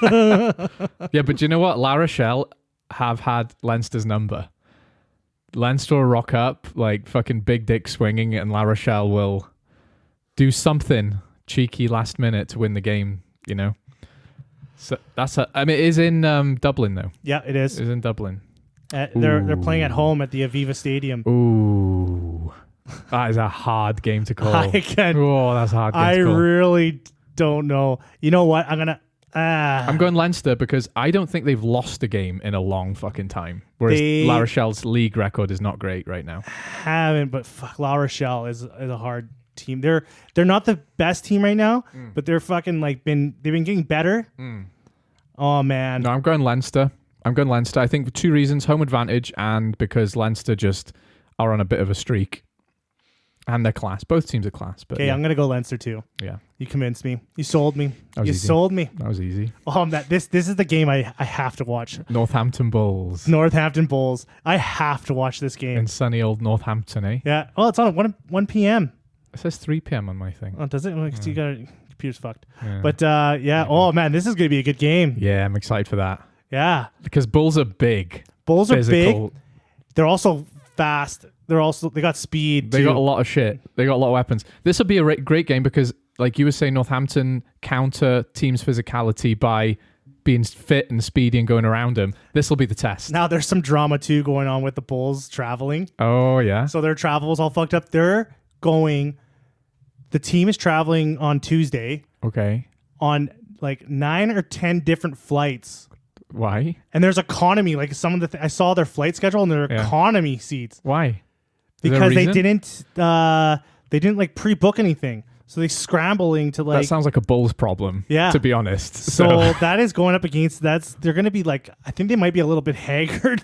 S1: to...
S2: Yeah, but do you know what? La Rochelle have had Leinster's number. Leinster will rock up, like, fucking big dick swinging, and La Rochelle will do something cheeky last minute to win the game, So it is in Dublin, though.
S1: Yeah, it is.
S2: It's in Dublin.
S1: They're playing at home at the Aviva Stadium.
S2: Ooh. That is a hard game to call.
S1: Oh, that's a hard game to call. I really don't know. You know what? I'm
S2: going Leinster because I don't think they've lost a game in a long fucking time. Whereas La Rochelle's league record is not great right now.
S1: Haven't, but fuck, La Rochelle is a hard team. They're not the best team right now, but they're fucking they've been getting better. Oh man.
S2: No, I'm going Leinster. I think for two reasons: home advantage and because Leinster just are on a bit of a streak. And they're class. Both teams are class. But
S1: Okay, I'm going to go Leinster too.
S2: Yeah.
S1: You convinced me. You sold me.
S2: was easy.
S1: Sold me.
S2: That was easy.
S1: Oh, this is the game I have to watch.
S2: Northampton Bulls.
S1: Northampton Bulls. I have to watch this game.
S2: In sunny old Northampton, eh?
S1: Yeah. Oh, it's on at 1 p.m.
S2: It says 3 p.m. on my thing.
S1: Oh, does it? Well, you got computer's fucked.
S2: Yeah.
S1: But yeah. Oh man, this is going to be a good game.
S2: Yeah, I'm excited for that.
S1: Yeah.
S2: Because Bulls are big.
S1: Bulls are
S2: physical.
S1: big. They're also fast. They got speed.
S2: They got a lot of shit. They got a lot of weapons. This will be a great game because, like you were saying, Northampton counter teams' physicality by being fit and speedy and going around them. This will be the test.
S1: Now there's some drama too going on with the Bulls traveling.
S2: Oh yeah.
S1: So their travel is all fucked up. The team is traveling on Tuesday.
S2: Okay.
S1: On like 9 or 10 different flights.
S2: Why?
S1: And there's economy. Like some of the I saw their flight schedule and their economy seats.
S2: Why?
S1: Because they didn't like pre-book anything. So they're scrambling to like...
S2: That sounds like a Bulls problem, to be honest.
S1: So that is going up against... They're going to be like... I think they might be a little bit haggard.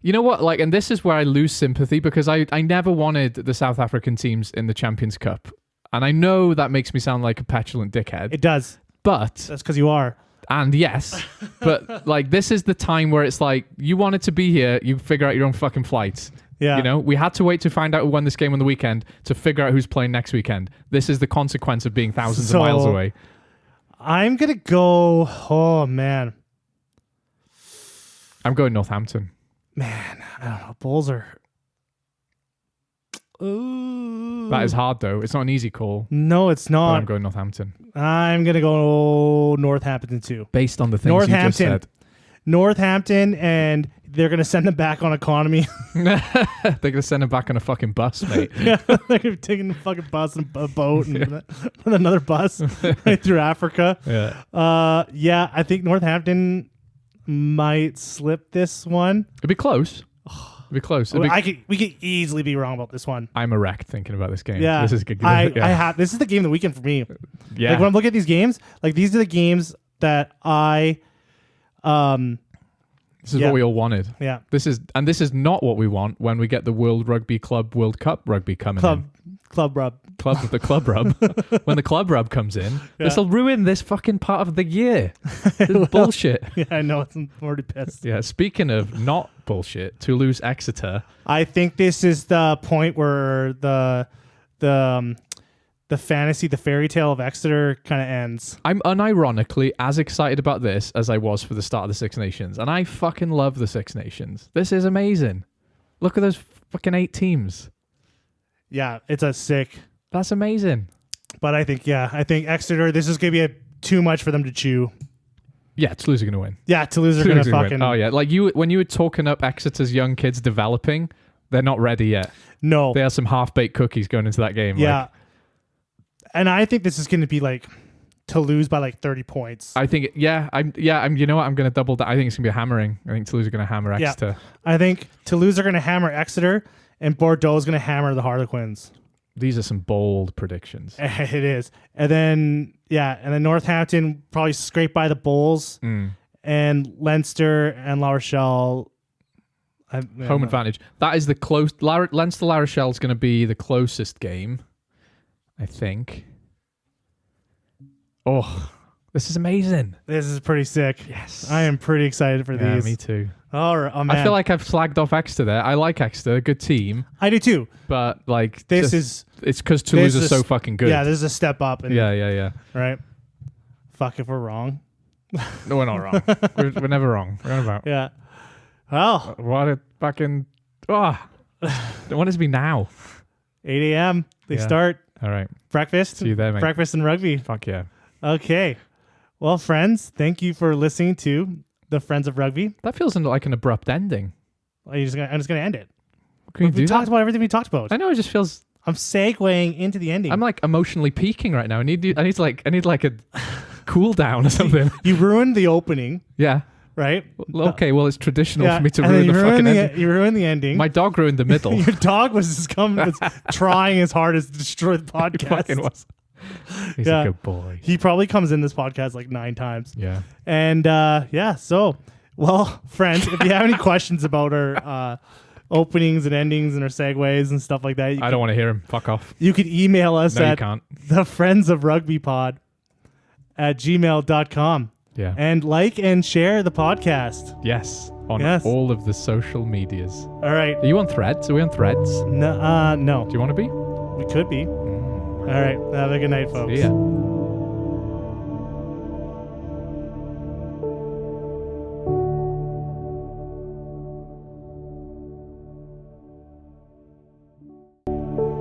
S2: You know what? Like, and this is where I lose sympathy because I never wanted the South African teams in the Champions Cup. And I know that makes me sound like a petulant dickhead.
S1: It does.
S2: But...
S1: That's because you are.
S2: And yes, but like this is the time where it's like, you wanted to be here, you figure out your own fucking flights.
S1: Yeah.
S2: You know, we had to wait to find out who won this game on the weekend to figure out who's playing next weekend. This is the consequence of being thousands of miles away.
S1: I'm going to go... Oh, man.
S2: I'm going Northampton.
S1: Man, I don't know. Bulls are... Ooh.
S2: That is hard, though. It's not an easy call.
S1: No, it's
S2: But
S1: not.
S2: I'm going Northampton.
S1: I'm going to go Northampton too.
S2: Based on the things you just said.
S1: Northampton, and they're going to send them back on economy.
S2: They're going to send them back on a fucking bus, mate.
S1: Yeah, they're taking the fucking bus and a boat and another bus right through Africa.
S2: Yeah.
S1: Yeah, I think Northampton might slip this one.
S2: It'd be close. It'd be close.
S1: We could easily be wrong about this one.
S2: I'm erect thinking about this game.
S1: Yeah,
S2: this is good.
S1: This is the game of the weekend for me.
S2: Yeah.
S1: Like when I'm looking at these games, like these are the games that I.
S2: This is what we all wanted.
S1: Yeah.
S2: This is not what we want when we get the World Rugby Club World Cup rugby coming in.
S1: Club rub.
S2: The club rub. When the club rub comes in, this will ruin this fucking part of the year. This bullshit.
S1: Yeah, I know. I'm already pissed.
S2: Yeah. Speaking of not bullshit, Toulouse Exeter.
S1: I think this is the point where the fantasy, the fairy tale of Exeter kind of ends.
S2: I'm unironically as excited about this as I was for the start of the Six Nations. And I fucking love the Six Nations. This is amazing. Look at those fucking 8 teams.
S1: Yeah, it's a sick.
S2: That's amazing.
S1: But I think Exeter, this is going to be too much for them to chew.
S2: Yeah, Toulouse are going to win.
S1: Yeah, Toulouse are going to fucking...
S2: win. Oh, yeah. Like when you were talking up Exeter's young kids developing, they're not ready yet.
S1: No.
S2: They have some half-baked cookies going into that game.
S1: Yeah.
S2: Like,
S1: and I think this is going to be like Toulouse by like 30 points.
S2: I think, you know what? I'm going to double that. I think it's going to be a hammering. I think Toulouse are going to hammer Exeter.
S1: Yeah. I think Toulouse are going to hammer Exeter and Bordeaux is going to hammer the Harlequins.
S2: These are some bold predictions.
S1: It is. And then Northampton probably scrape by the Bulls and Leinster and La Rochelle.
S2: Home advantage. That is the close. Leinster La Rochelle is going to be the closest game, I think. Oh, this is amazing.
S1: This is pretty sick.
S2: Yes.
S1: I am pretty excited for these.
S2: Yeah, me too.
S1: Oh man.
S2: I feel like I've slagged off Exeter there. I like Exeter, good team.
S1: I do too.
S2: But like
S1: it's
S2: because Toulouse is so fucking good.
S1: Yeah, this is a step up.
S2: Yeah.
S1: Right. Fuck if we're wrong.
S2: No, we're not wrong. we're never wrong. We're about.
S1: Yeah. Well,
S2: what a fucking what is me now?
S1: 8 a.m. They start.
S2: All right.
S1: Breakfast.
S2: See you there, mate.
S1: Breakfast and rugby.
S2: Fuck yeah.
S1: Okay. Well, friends, thank you for listening to the Friends of Rugby.
S2: That feels like an abrupt ending.
S1: I'm just gonna end it.
S2: Can you do
S1: we
S2: that?
S1: talked about everything we talked about.
S2: I know. It just feels.
S1: I'm segueing into the ending.
S2: I'm like emotionally peaking right now. I need like a cool down or something.
S1: You ruined the opening.
S2: Yeah.
S1: Right.
S2: Okay. Well, it's traditional for me to ruin the
S1: fucking
S2: ending.
S1: You ruined the ending.
S2: My dog ruined the middle.
S1: Your dog was trying as hard as to destroy the podcast.
S2: He fucking was. He's a good boy.
S1: He probably comes in this podcast like 9 times.
S2: Yeah.
S1: And so, well, friends, if you have any questions about openings and endings and our segues and stuff like that.
S2: I don't want to hear him. Fuck off.
S1: You could email us
S2: No, you
S1: at
S2: can't.
S1: thefriendsofrugbypod@gmail.com.
S2: Yeah.
S1: And like and share the podcast.
S2: Yes. On
S1: Yes.
S2: all of the social medias.
S1: All right.
S2: Are you on Threads? Are we on Threads?
S1: No.
S2: Do you want to be?
S1: We could be. All right. Have a good night, folks.
S2: See ya.